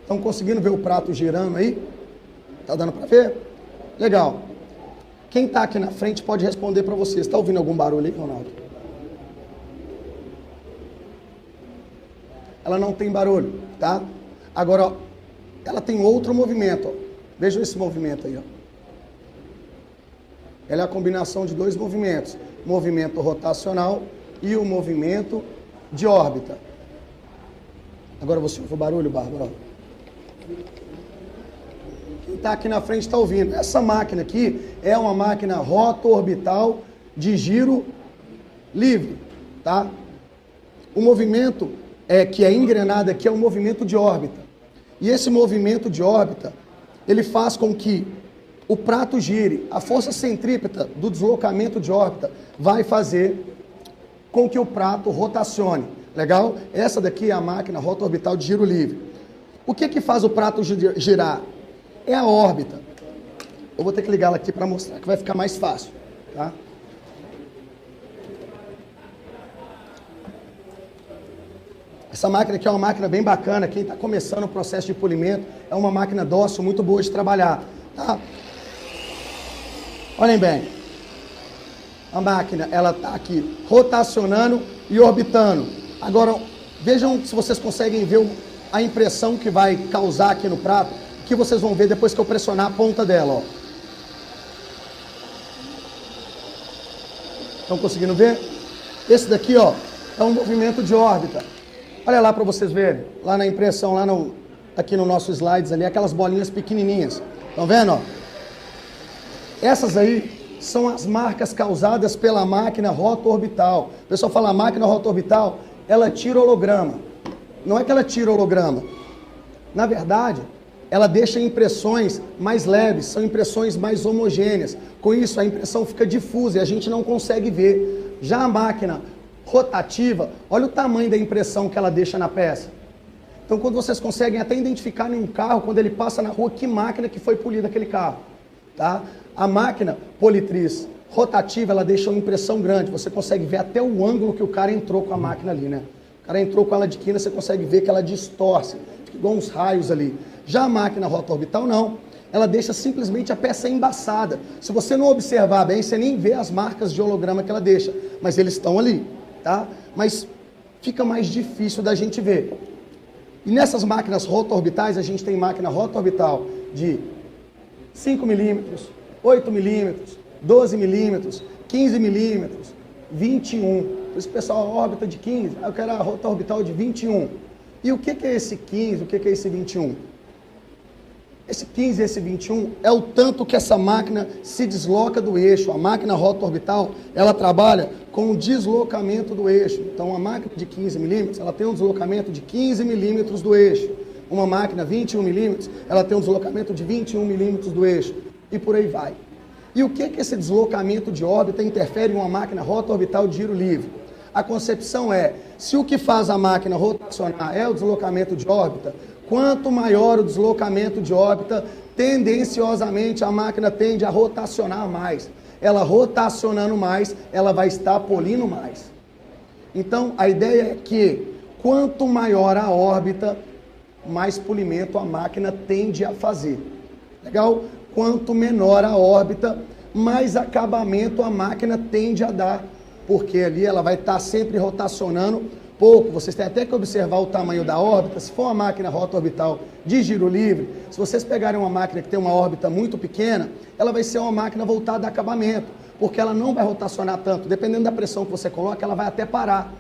Estão conseguindo ver o prato girando aí? Tá dando para ver? Legal. Quem está aqui na frente pode responder para vocês. Está ouvindo algum barulho aí, Ronaldo? Ela não tem barulho, tá? Agora, ó, ela tem outro movimento, ó. Vejam esse movimento aí, ó. Ela é a combinação de dois movimentos. O movimento rotacional e o movimento de órbita. Agora você ouve o barulho, Bárbara? Quem está aqui na frente está ouvindo. Essa máquina aqui é uma máquina roto-orbital de giro livre, tá? O movimento que é engrenado aqui é o movimento de órbita. E esse movimento de órbita, ele faz com que o prato gire. A força centrípeta do deslocamento de órbita vai fazer com que o prato rotacione. Legal? Essa daqui é a máquina roto-orbital de giro livre. O que faz o prato girar? É a órbita. Eu vou ter que ligá-la aqui para mostrar que vai ficar mais fácil, tá? Essa máquina aqui é uma máquina bem bacana. Quem está começando o processo de polimento, é uma máquina dócil, muito boa de trabalhar, tá? Olhem bem, a máquina, ela está aqui rotacionando e orbitando. Agora, vejam se vocês conseguem ver a impressão que vai causar aqui no prato, que vocês vão ver depois que eu pressionar a ponta dela, ó. Estão conseguindo ver? Esse daqui, ó, é um movimento de órbita. Olha lá para vocês verem, lá na impressão, aqui no nosso slides ali, aquelas bolinhas pequenininhas. Estão vendo, ó? Essas aí são as marcas causadas pela máquina roto-orbital. O pessoal fala, a máquina roto-orbital, ela tira holograma. Não é que ela tira holograma. Na verdade, ela deixa impressões mais leves, são impressões mais homogêneas. Com isso, a impressão fica difusa e a gente não consegue ver. Já a máquina rotativa, olha o tamanho da impressão que ela deixa na peça. Então, quando vocês conseguem até identificar em um carro, quando ele passa na rua, que máquina que foi polida aquele carro, tá? A máquina politriz rotativa, ela deixa uma impressão grande, você consegue ver até o ângulo que o cara entrou com a máquina ali, né? O cara entrou com ela de quina, você consegue ver que ela distorce, fica igual uns raios ali. Já a máquina roto-orbital, não. Ela deixa simplesmente a peça embaçada. Se você não observar bem, você nem vê as marcas de holograma que ela deixa, mas eles estão ali, tá? Mas fica mais difícil da gente ver. E nessas máquinas roto-orbitais, a gente tem máquina roto-orbital de 5 milímetros, 8 milímetros, 12 milímetros, 15 milímetros, 21. Por isso, pessoal, a órbita de 15, eu quero a roto-orbital de 21. E o que é esse 15, o que é esse 21? Esse 15 e esse 21 é o tanto que essa máquina se desloca do eixo. A máquina roto-orbital, ela trabalha com o deslocamento do eixo. Então, a máquina de 15 milímetros, ela tem um deslocamento de 15 milímetros do eixo. Uma máquina 21 milímetros, ela tem um deslocamento de 21 milímetros do eixo. E por aí vai. E o que esse deslocamento de órbita interfere em uma máquina roto-orbital de giro livre? A concepção é, se o que faz a máquina rotacionar é o deslocamento de órbita, quanto maior o deslocamento de órbita, tendenciosamente a máquina tende a rotacionar mais. Ela rotacionando mais, ela vai estar polindo mais. Então, a ideia é que quanto maior a órbita, mais polimento a máquina tende a fazer. Legal? Quanto menor a órbita, mais acabamento a máquina tende a dar. Porque ali ela vai estar sempre rotacionando pouco. Vocês têm até que observar o tamanho da órbita. Se for uma máquina roto-orbital de giro livre, se vocês pegarem uma máquina que tem uma órbita muito pequena, ela vai ser uma máquina voltada a acabamento, porque ela não vai rotacionar tanto. Dependendo da pressão que você coloca, ela vai até parar.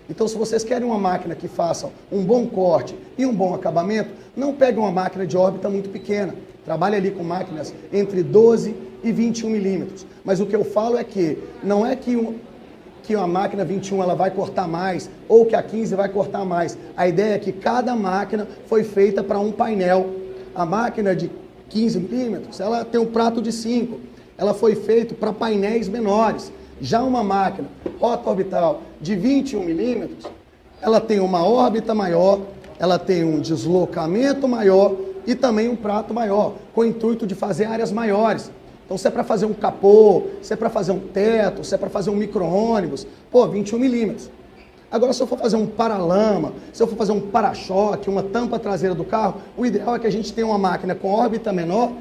Então, se vocês querem uma máquina que faça um bom corte e um bom acabamento, não pegue uma máquina de órbita muito pequena. Trabalhe ali com máquinas entre 12 e 21 milímetros. Mas o que eu falo é que não é que a máquina 21 ela vai cortar mais ou que a 15 vai cortar mais. A ideia é que cada máquina foi feita para um painel. A máquina de 15 milímetros, ela tem um prato de 5. Ela foi feita para painéis menores. Já uma máquina roto-orbital de 21 milímetros, ela tem uma órbita maior, ela tem um deslocamento maior e também um prato maior, com o intuito de fazer áreas maiores. Então, se é para fazer um capô, se é para fazer um teto, se é para fazer um micro-ônibus, 21 milímetros. Agora, se eu for fazer um paralama, se eu for fazer um para-choque, uma tampa traseira do carro, o ideal é que a gente tenha uma máquina com órbita menor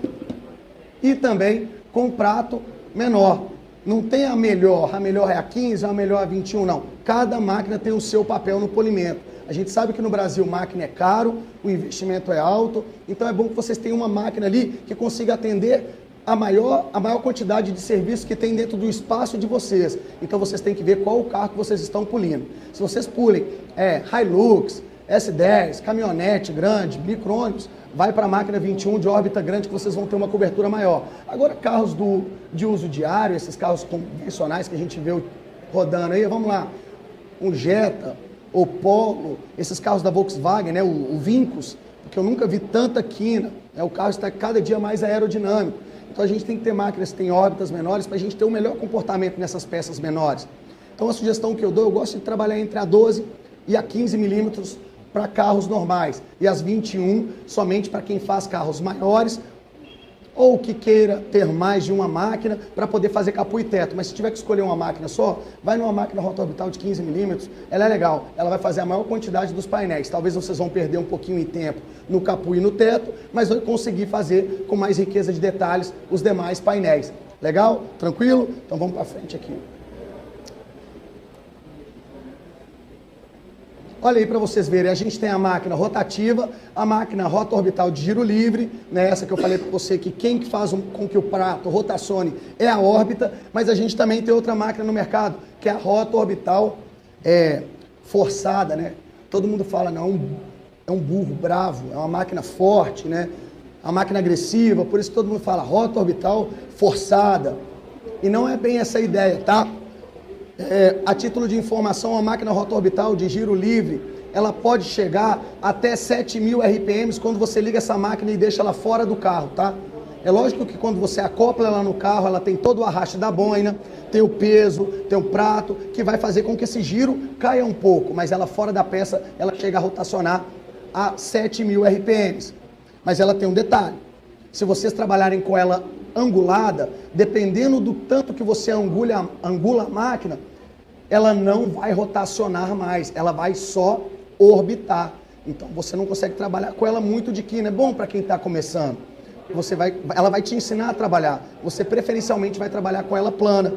e também com prato menor. Não tem a melhor é a 15, a melhor é a 21, não. Cada máquina tem o seu papel no polimento. A gente sabe que no Brasil máquina é caro, o investimento é alto, então é bom que vocês tenham uma máquina ali que consiga atender a maior quantidade de serviços que tem dentro do espaço de vocês. Então vocês têm que ver qual o carro que vocês estão polindo. Se vocês pulem Hilux, S10, caminhonete grande, micro-ônibus, vai para a máquina 21 de órbita grande que vocês vão ter uma cobertura maior. Agora, carros de uso diário, esses carros convencionais que a gente vê rodando aí, vamos lá, um Jetta, o Polo, esses carros da Volkswagen, né, o Vincus, porque eu nunca vi tanta quina, né, o carro está cada dia mais aerodinâmico. Então a gente tem que ter máquinas que têm órbitas menores para a gente ter um melhor comportamento nessas peças menores. Então a sugestão que eu dou, eu gosto de trabalhar entre a 12 e a 15 milímetros para carros normais e as 21 somente para quem faz carros maiores ou que queira ter mais de uma máquina para poder fazer capô e teto. Mas se tiver que escolher uma máquina só, vai numa máquina rotorbital de 15 milímetros, ela é legal, ela vai fazer a maior quantidade dos painéis. Talvez vocês vão perder um pouquinho em tempo no capô e no teto, mas vai conseguir fazer com mais riqueza de detalhes os demais painéis. Legal? Tranquilo? Então vamos para frente aqui. Olha aí para vocês verem, a gente tem a máquina rotativa, a máquina rotorbital de giro livre, né? Essa que eu falei para você que quem que faz com que o prato rotacione é a órbita, mas a gente também tem outra máquina no mercado, que é a rotorbital forçada, né? Todo mundo fala, não, é um burro bravo, é uma máquina forte, né? A máquina agressiva, por isso todo mundo fala rotorbital forçada. E não é bem essa a ideia, tá? A título de informação, a máquina rotorbital de giro livre, ela pode chegar até 7.000 RPMs quando você liga essa máquina e deixa ela fora do carro, tá? É lógico que quando você acopla ela no carro, ela tem todo o arraste da boina, tem o peso, tem o prato, que vai fazer com que esse giro caia um pouco, mas ela fora da peça, ela chega a rotacionar a 7.000 RPMs. Mas ela tem um detalhe, se vocês trabalharem com ela angulada, dependendo do tanto que você angula a máquina, ela não vai rotacionar mais, ela vai só orbitar. Então você não consegue trabalhar com ela muito de quina. É bom para quem está começando. Ela vai te ensinar a trabalhar. Você preferencialmente vai trabalhar com ela plana.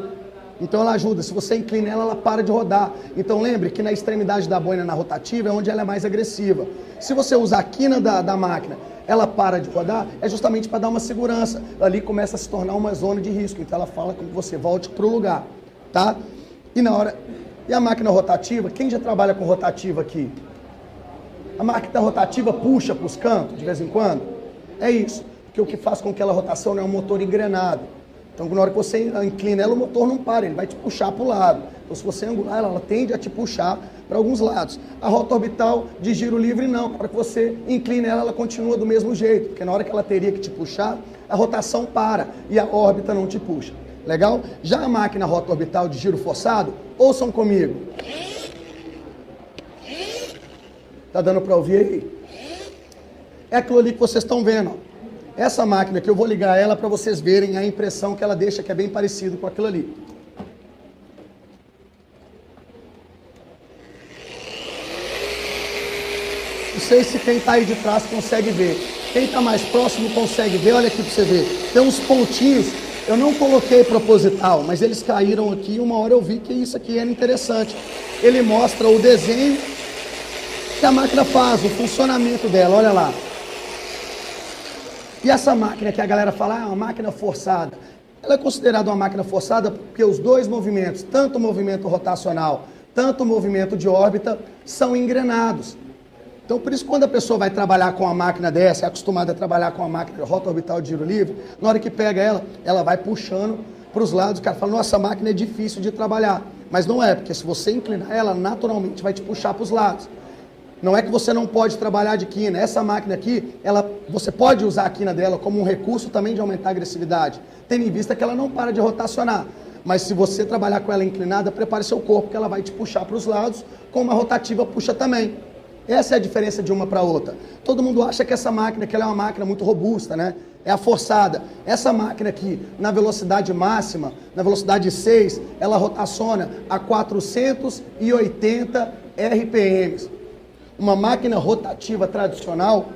Então ela ajuda. Se você inclina ela para de rodar. Então lembre que na extremidade da boina na rotativa é onde ela é mais agressiva. Se você usar a quina da máquina, ela para de rodar, é justamente para dar uma segurança. Ali começa a se tornar uma zona de risco. Então ela fala com que você volte para o lugar, tá? E a máquina rotativa, quem já trabalha com rotativa aqui? A máquina rotativa puxa para os cantos de vez em quando? É isso. Porque o que faz com que ela rotacione é um motor engrenado. Então na hora que você inclina ela, o motor não para, ele vai te puxar para o lado. Então se você angular ela tende a te puxar para alguns lados. A rotorbital de giro livre não, na hora que você inclina ela, ela continua do mesmo jeito, porque na hora que ela teria que te puxar, a rotação para e a órbita não te puxa. Legal? Já a máquina rotorbital de giro forçado, ouçam comigo. Tá dando para ouvir aí? É aquilo ali que vocês estão vendo, ó. Essa máquina aqui, eu vou ligar ela para vocês verem a impressão que ela deixa, que é bem parecido com aquilo ali. Não sei se quem está aí de trás consegue ver. Quem está mais próximo consegue ver. Olha aqui para você ver. Tem uns pontinhos. Eu não coloquei proposital, mas eles caíram aqui e uma hora eu vi que isso aqui era interessante. Ele mostra o desenho que a máquina faz, o funcionamento dela. Olha lá. E essa máquina que a galera fala, é uma máquina forçada. Ela é considerada uma máquina forçada porque os dois movimentos, tanto o movimento rotacional, tanto o movimento de órbita, são engrenados. Então, por isso, quando a pessoa vai trabalhar com uma máquina dessa, é acostumada a trabalhar com uma máquina rotorbital de giro livre, na hora que pega ela vai puxando para os lados. O cara fala, nossa, essa máquina é difícil de trabalhar. Mas não é, porque se você inclinar ela, naturalmente vai te puxar para os lados. Não é que você não pode trabalhar de quina. Essa máquina aqui, você pode usar a quina dela como um recurso também de aumentar a agressividade, tendo em vista que ela não para de rotacionar. Mas se você trabalhar com ela inclinada, prepare seu corpo, que ela vai te puxar para os lados, como a rotativa puxa também. Essa é a diferença de uma para outra. Todo mundo acha que essa máquina que ela é uma máquina muito robusta, né? É a forçada. Essa máquina aqui, na velocidade máxima, na velocidade 6, ela rotaciona a 480 RPMs. Uma máquina rotativa tradicional,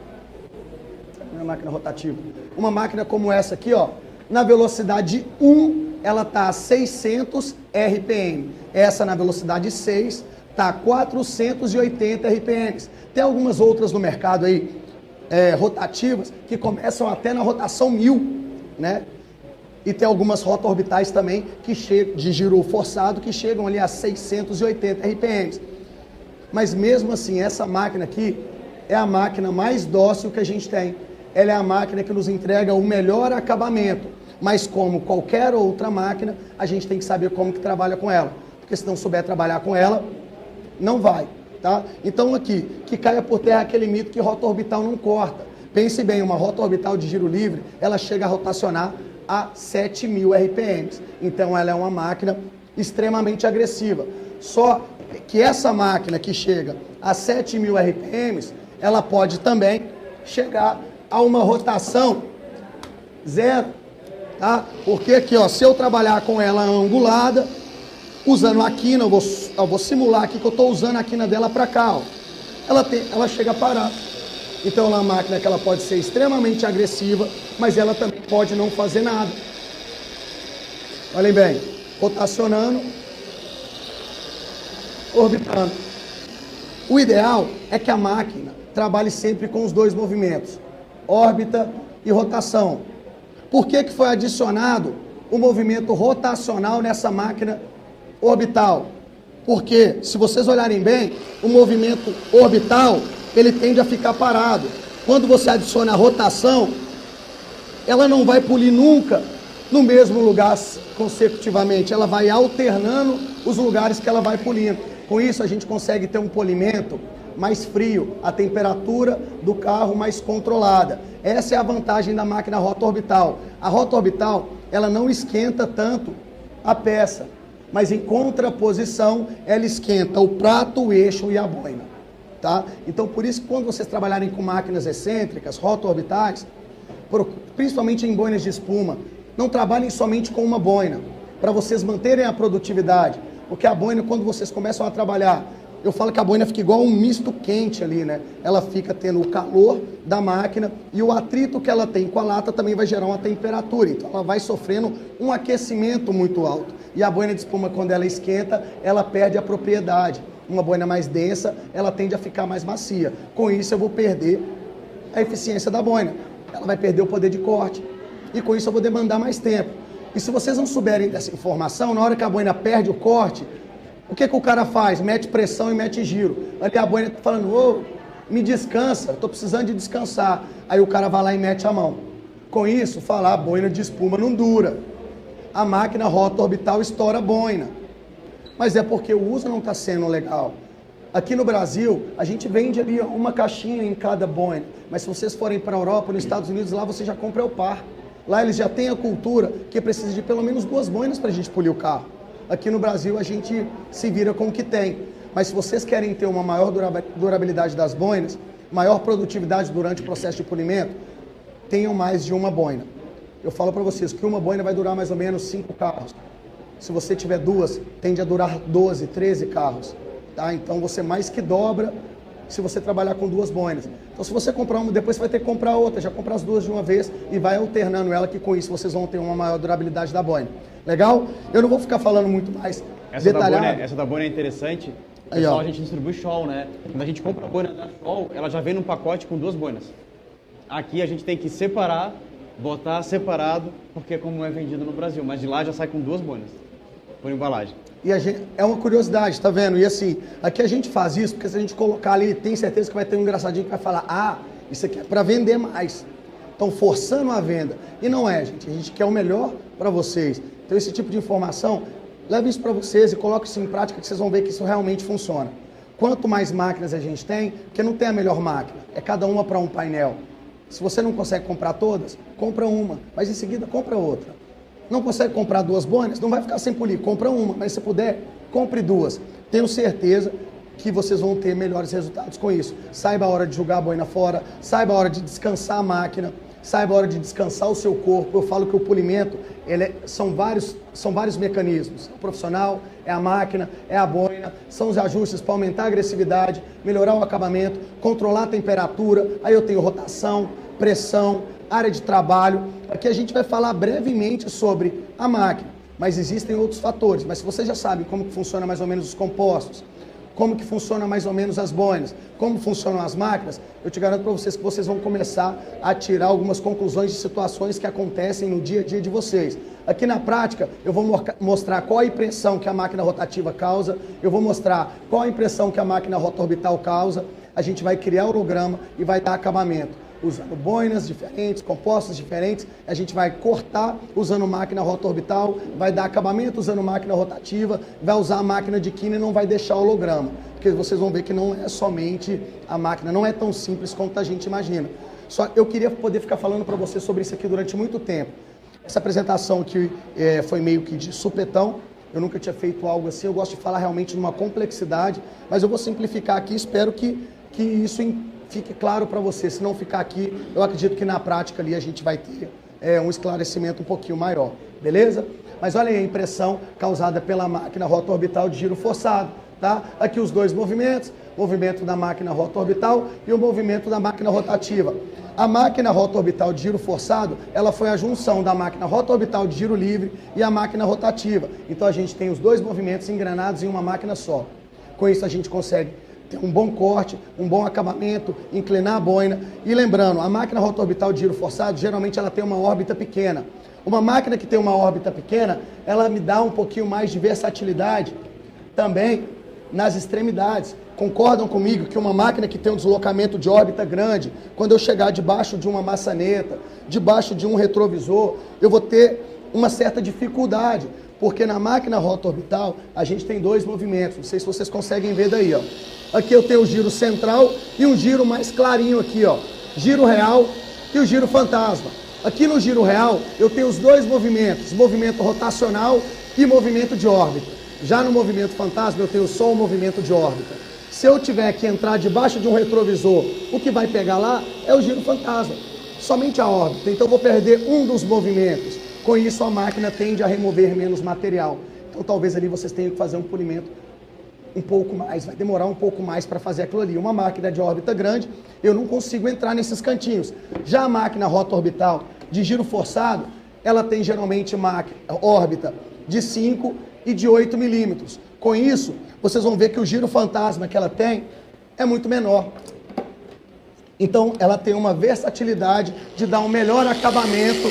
uma máquina rotativa, uma máquina como essa aqui, ó, na velocidade 1, ela está a 600 RPM. Essa na velocidade 6 está a 480 RPMs. Tem algumas outras no mercado aí, rotativas, que começam até na rotação 1000, né? E tem algumas rotorbitais também que de giro forçado que chegam ali a 680 RPMs. Mas mesmo assim, essa máquina aqui é a máquina mais dócil que a gente tem. Ela é a máquina que nos entrega o melhor acabamento. Mas como qualquer outra máquina, a gente tem que saber como que trabalha com ela. Porque se não souber trabalhar com ela, não vai, tá? Então aqui, que caia por terra aquele mito que rotorbital não corta. Pense bem, uma rotorbital de giro livre, ela chega a rotacionar a 7.000 RPMs. Então ela é uma máquina extremamente agressiva. Só que essa máquina que chega a 7.000 RPMs, ela pode também chegar a uma rotação Zero. Tá? Porque aqui, ó, se eu trabalhar com ela angulada, usando a quina, eu vou simular aqui que eu estou usando a quina dela para cá. Ó. Ela chega a parar. Então é uma máquina que ela pode ser extremamente agressiva, mas ela também pode não fazer nada. Olhem bem, rotacionando, orbitando. O ideal é que a máquina trabalhe sempre com os dois movimentos, órbita e rotação. Por que foi adicionado o movimento rotacional nessa máquina orbital? Porque, se vocês olharem bem, o movimento orbital, ele tende a ficar parado. Quando você adiciona a rotação, ela não vai polir nunca no mesmo lugar consecutivamente. Ela vai alternando os lugares que ela vai polindo. Com isso, a gente consegue ter um polimento mais frio, a temperatura do carro mais controlada. Essa é a vantagem da máquina roto-orbital. A roto-orbital, ela não esquenta tanto a peça, mas em contraposição, ela esquenta o prato, o eixo e a boina. Tá? Então, por isso que quando vocês trabalharem com máquinas excêntricas, roto-orbitais, principalmente em boinas de espuma, não trabalhem somente com uma boina, para vocês manterem a produtividade. Porque a boina, quando vocês começam a trabalhar, eu falo que a boina fica igual um misto quente ali, né? Ela fica tendo o calor da máquina e o atrito que ela tem com a lata também vai gerar uma temperatura. Então ela vai sofrendo um aquecimento muito alto. E a boina de espuma, quando ela esquenta, ela perde a propriedade. Uma boina mais densa, ela tende a ficar mais macia. Com isso eu vou perder a eficiência da boina. Ela vai perder o poder de corte. E com isso eu vou demandar mais tempo. E se vocês não souberem dessa informação, na hora que a boina perde o corte, o que o cara faz? Mete pressão e mete giro. Ali a boina está falando, ô, me descansa, estou precisando de descansar. Aí o cara vai lá e mete a mão. Com isso, falar, a boina de espuma não dura. A máquina roto-orbital estoura a boina. Mas é porque o uso não está sendo legal. Aqui no Brasil, a gente vende ali uma caixinha em cada boina. Mas se vocês forem para a Europa, nos Estados Unidos, lá você já compra o par. Lá eles já têm a cultura que precisa de pelo menos 2 boinas para a gente polir o carro. Aqui no Brasil a gente se vira com o que tem. Mas se vocês querem ter uma maior durabilidade das boinas, maior produtividade durante o processo de polimento, tenham mais de uma boina. Eu falo para vocês que uma boina vai durar mais ou menos 5 carros. Se você tiver 2, tende a durar 12, 13 carros. Tá? Então você mais que dobra se você trabalhar com 2 boinas. Então se você comprar uma, depois você vai ter que comprar outra, já comprar as 2 de uma vez e vai alternando ela, que com isso vocês vão ter uma maior durabilidade da boina. Legal? Eu não vou ficar falando muito mais detalhado. Essa da boina é interessante. Aí, pessoal, ó. a gente distribui shawl, né? Quando a gente compra a boina da shawl, ela já vem num pacote com 2 boinas. Aqui a gente tem que separar, botar separado, porque como é vendido no Brasil, mas de lá já sai com 2 boinas por embalagem. E é uma curiosidade, tá vendo? E assim, aqui a gente faz isso porque se a gente colocar ali, tem certeza que vai ter um engraçadinho que vai falar, ah, isso aqui é para vender mais. Estão forçando a venda. E não é, gente. A gente quer o melhor para vocês. Então esse tipo de informação, leve isso para vocês e coloque isso em prática que vocês vão ver que isso realmente funciona. Quanto mais máquinas a gente tem, porque não tem a melhor máquina, é cada uma para um painel. Se você não consegue comprar todas, compra uma, mas em seguida compra outra. Não consegue comprar 2 boinas, não vai ficar sem polir, compra uma, mas se puder, compre 2. Tenho certeza que vocês vão ter melhores resultados com isso. Saiba a hora de jogar a boina fora, saiba a hora de descansar a máquina, saiba a hora de descansar o seu corpo. Eu falo que o polimento, são vários mecanismos. O profissional, é a máquina, é a boina, são os ajustes para aumentar a agressividade, melhorar o acabamento, controlar a temperatura, aí eu tenho rotação, pressão, área de trabalho. Aqui a gente vai falar brevemente sobre a máquina, mas existem outros fatores. Mas se vocês já sabem como que funciona mais ou menos os compostos, como que funciona mais ou menos as boinas, como funcionam as máquinas, eu te garanto para vocês que vocês vão começar a tirar algumas conclusões de situações que acontecem no dia a dia de vocês. Aqui na prática, eu vou mostrar qual a impressão que a máquina rotativa causa, eu vou mostrar qual a impressão que a máquina roto-orbital causa, a gente vai criar orograma e vai dar acabamento. Usando boinas diferentes, compostos diferentes, a gente vai cortar usando máquina roto-orbital, vai dar acabamento usando máquina rotativa, vai usar a máquina de quina e não vai deixar holograma. Porque vocês vão ver que não é somente a máquina, não é tão simples quanto a gente imagina. Só eu queria poder ficar falando para vocês sobre isso aqui durante muito tempo. Essa apresentação aqui foi meio que de supetão, eu nunca tinha feito algo assim, eu gosto de falar realmente numa complexidade, mas eu vou simplificar aqui, espero que isso fique claro para você. Se não ficar aqui, eu acredito que na prática ali a gente vai ter um esclarecimento um pouquinho maior, beleza? Mas olha aí a impressão causada pela máquina roto-orbital de giro forçado, tá? Aqui os dois movimentos, movimento da máquina roto-orbital e o movimento da máquina rotativa. A máquina roto-orbital de giro forçado, ela foi a junção da máquina roto-orbital de giro livre e a máquina rotativa. Então a gente tem os dois movimentos engranados em uma máquina só. Com isso a gente consegue ter um bom corte, um bom acabamento, inclinar a boina. E lembrando, a máquina roto-orbital de giro forçado, geralmente ela tem uma órbita pequena. Uma máquina que tem uma órbita pequena, ela me dá um pouquinho mais de versatilidade também nas extremidades. Concordam comigo que uma máquina que tem um deslocamento de órbita grande, quando eu chegar debaixo de uma maçaneta, debaixo de um retrovisor, eu vou ter uma certa dificuldade, porque na máquina roto-orbital a gente tem dois movimentos, não sei se vocês conseguem ver daí, ó. Aqui eu tenho o giro central e um giro mais clarinho aqui, ó, giro real e o giro fantasma. Aqui no giro real eu tenho os dois movimentos, movimento rotacional e movimento de órbita. Já no movimento fantasma eu tenho só o movimento de órbita. Se eu tiver que entrar debaixo de um retrovisor, o que vai pegar lá é o giro fantasma, somente a órbita. Então eu vou perder um dos movimentos. Com isso a máquina tende a remover menos material. Então talvez ali vocês tenham que fazer um polimento um pouco mais, vai demorar um pouco mais para fazer aquilo ali. Uma máquina de órbita grande, eu não consigo entrar nesses cantinhos. Já a máquina roto-orbital de giro forçado, ela tem geralmente órbita de 5 e de 8 milímetros. Com isso, vocês vão ver que o giro fantasma que ela tem é muito menor. Então, ela tem uma versatilidade de dar um melhor acabamento.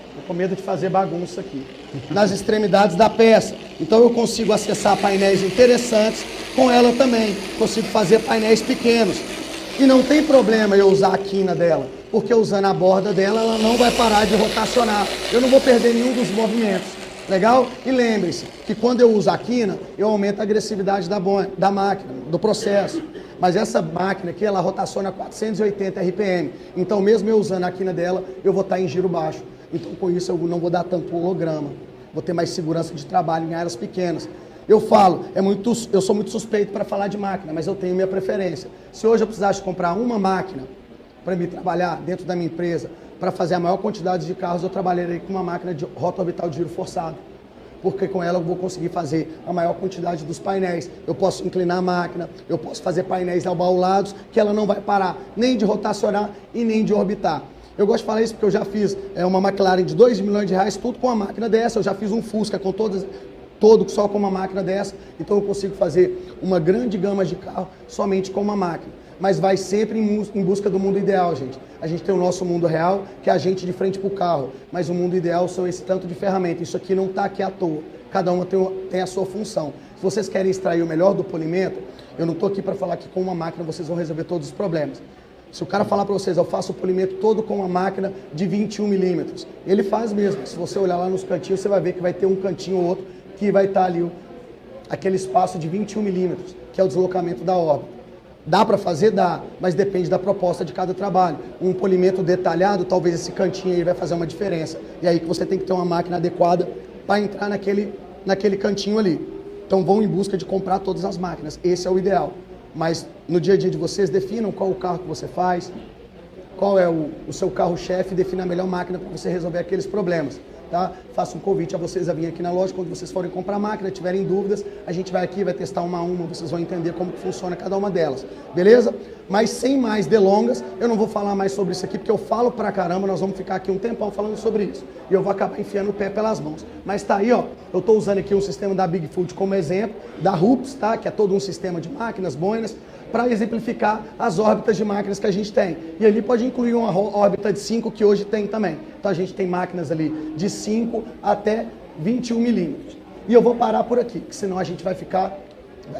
Estou com medo de fazer bagunça aqui. Nas extremidades da peça. Então, eu consigo acessar painéis interessantes com ela também. Consigo fazer painéis pequenos. E não tem problema eu usar a quina dela, porque usando a borda dela, ela não vai parar de rotacionar. Eu não vou perder nenhum dos movimentos. Legal? E lembre-se que quando eu uso a quina, eu aumento a agressividade da máquina, do processo. Mas essa máquina aqui, ela rotaciona a 480 RPM. Então, mesmo eu usando a quina dela, eu vou estar em giro baixo. Então, com isso, eu não vou dar tanto holograma. Vou ter mais segurança de trabalho em áreas pequenas. Eu falo, eu sou muito suspeito para falar de máquina, mas eu tenho minha preferência. Se hoje eu precisasse comprar uma máquina para me trabalhar dentro da minha empresa, para fazer a maior quantidade de carros, eu trabalharei com uma máquina de roto-orbital de giro forçado. Porque com ela eu vou conseguir fazer a maior quantidade dos painéis. Eu posso inclinar a máquina, eu posso fazer painéis albaulados, que ela não vai parar nem de rotacionar e nem de orbitar. Eu gosto de falar isso porque eu já fiz uma McLaren de 2 milhões de reais, tudo com uma máquina dessa. Eu já fiz um Fusca com todo só com uma máquina dessa. Então eu consigo fazer uma grande gama de carro somente com uma máquina. Mas vai sempre em busca do mundo ideal, gente. A gente tem o nosso mundo real, que é a gente de frente para o carro. Mas o mundo ideal são esse tanto de ferramentas. Isso aqui não está aqui à toa. Cada uma tem a sua função. Se vocês querem extrair o melhor do polimento, eu não estou aqui para falar que com uma máquina vocês vão resolver todos os problemas. Se o cara falar para vocês, eu faço o polimento todo com uma máquina de 21 milímetros, ele faz mesmo. Se você olhar lá nos cantinhos, você vai ver que vai ter um cantinho ou outro que vai estar ali aquele espaço de 21 milímetros, que é o deslocamento da órbita. Dá para fazer? Dá, mas depende da proposta de cada trabalho. Um polimento detalhado, talvez esse cantinho aí vai fazer uma diferença. E aí que você tem que ter uma máquina adequada para entrar naquele cantinho ali. Então vão em busca de comprar todas as máquinas. Esse é o ideal. Mas no dia a dia de vocês, definam qual o carro que você faz, qual é o seu carro-chefe, defina a melhor máquina para você resolver aqueles problemas. Tá? Faço um convite a vocês a vir aqui na loja, quando vocês forem comprar a máquina, tiverem dúvidas, a gente vai aqui, vai testar uma a uma, vocês vão entender como que funciona cada uma delas, beleza? Mas sem mais delongas, eu não vou falar mais sobre isso aqui, porque eu falo pra caramba, nós vamos ficar aqui um tempão falando sobre isso, e eu vou acabar enfiando o pé pelas mãos. Mas tá aí, ó, eu tô usando aqui um sistema da Bigfoot como exemplo, da Rups, tá? Que é todo um sistema de máquinas, boinas, para exemplificar as órbitas de máquinas que a gente tem. E ali pode incluir uma órbita de 5 que hoje tem também. Então a gente tem máquinas ali de 5 até 21 milímetros. E eu vou parar por aqui, porque senão a gente vai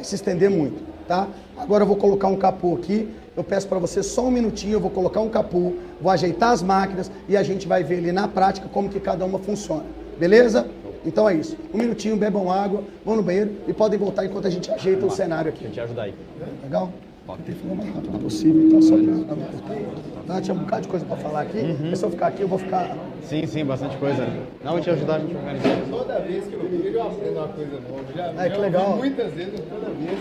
se estender muito, tá? Agora eu vou colocar um capô aqui. Eu peço para você só um minutinho, eu vou colocar um capô, vou ajeitar as máquinas e a gente vai ver ali na prática como que cada uma funciona. Beleza? Então é isso. Um minutinho, bebam água, vão no banheiro e podem voltar enquanto a gente ajeita o cenário aqui. Deixa eu te ajudar aí. Legal? Tentei falar o mais rápido possível, então só para não cortar. Tinha um bocado de coisa para falar aqui, mas se eu ficar aqui, eu vou ficar... Sim, bastante coisa. Não, vou te ajudar a gente organizar. Toda vez que eu aprendo uma coisa nova, já que legal. Muitas vezes, toda vez.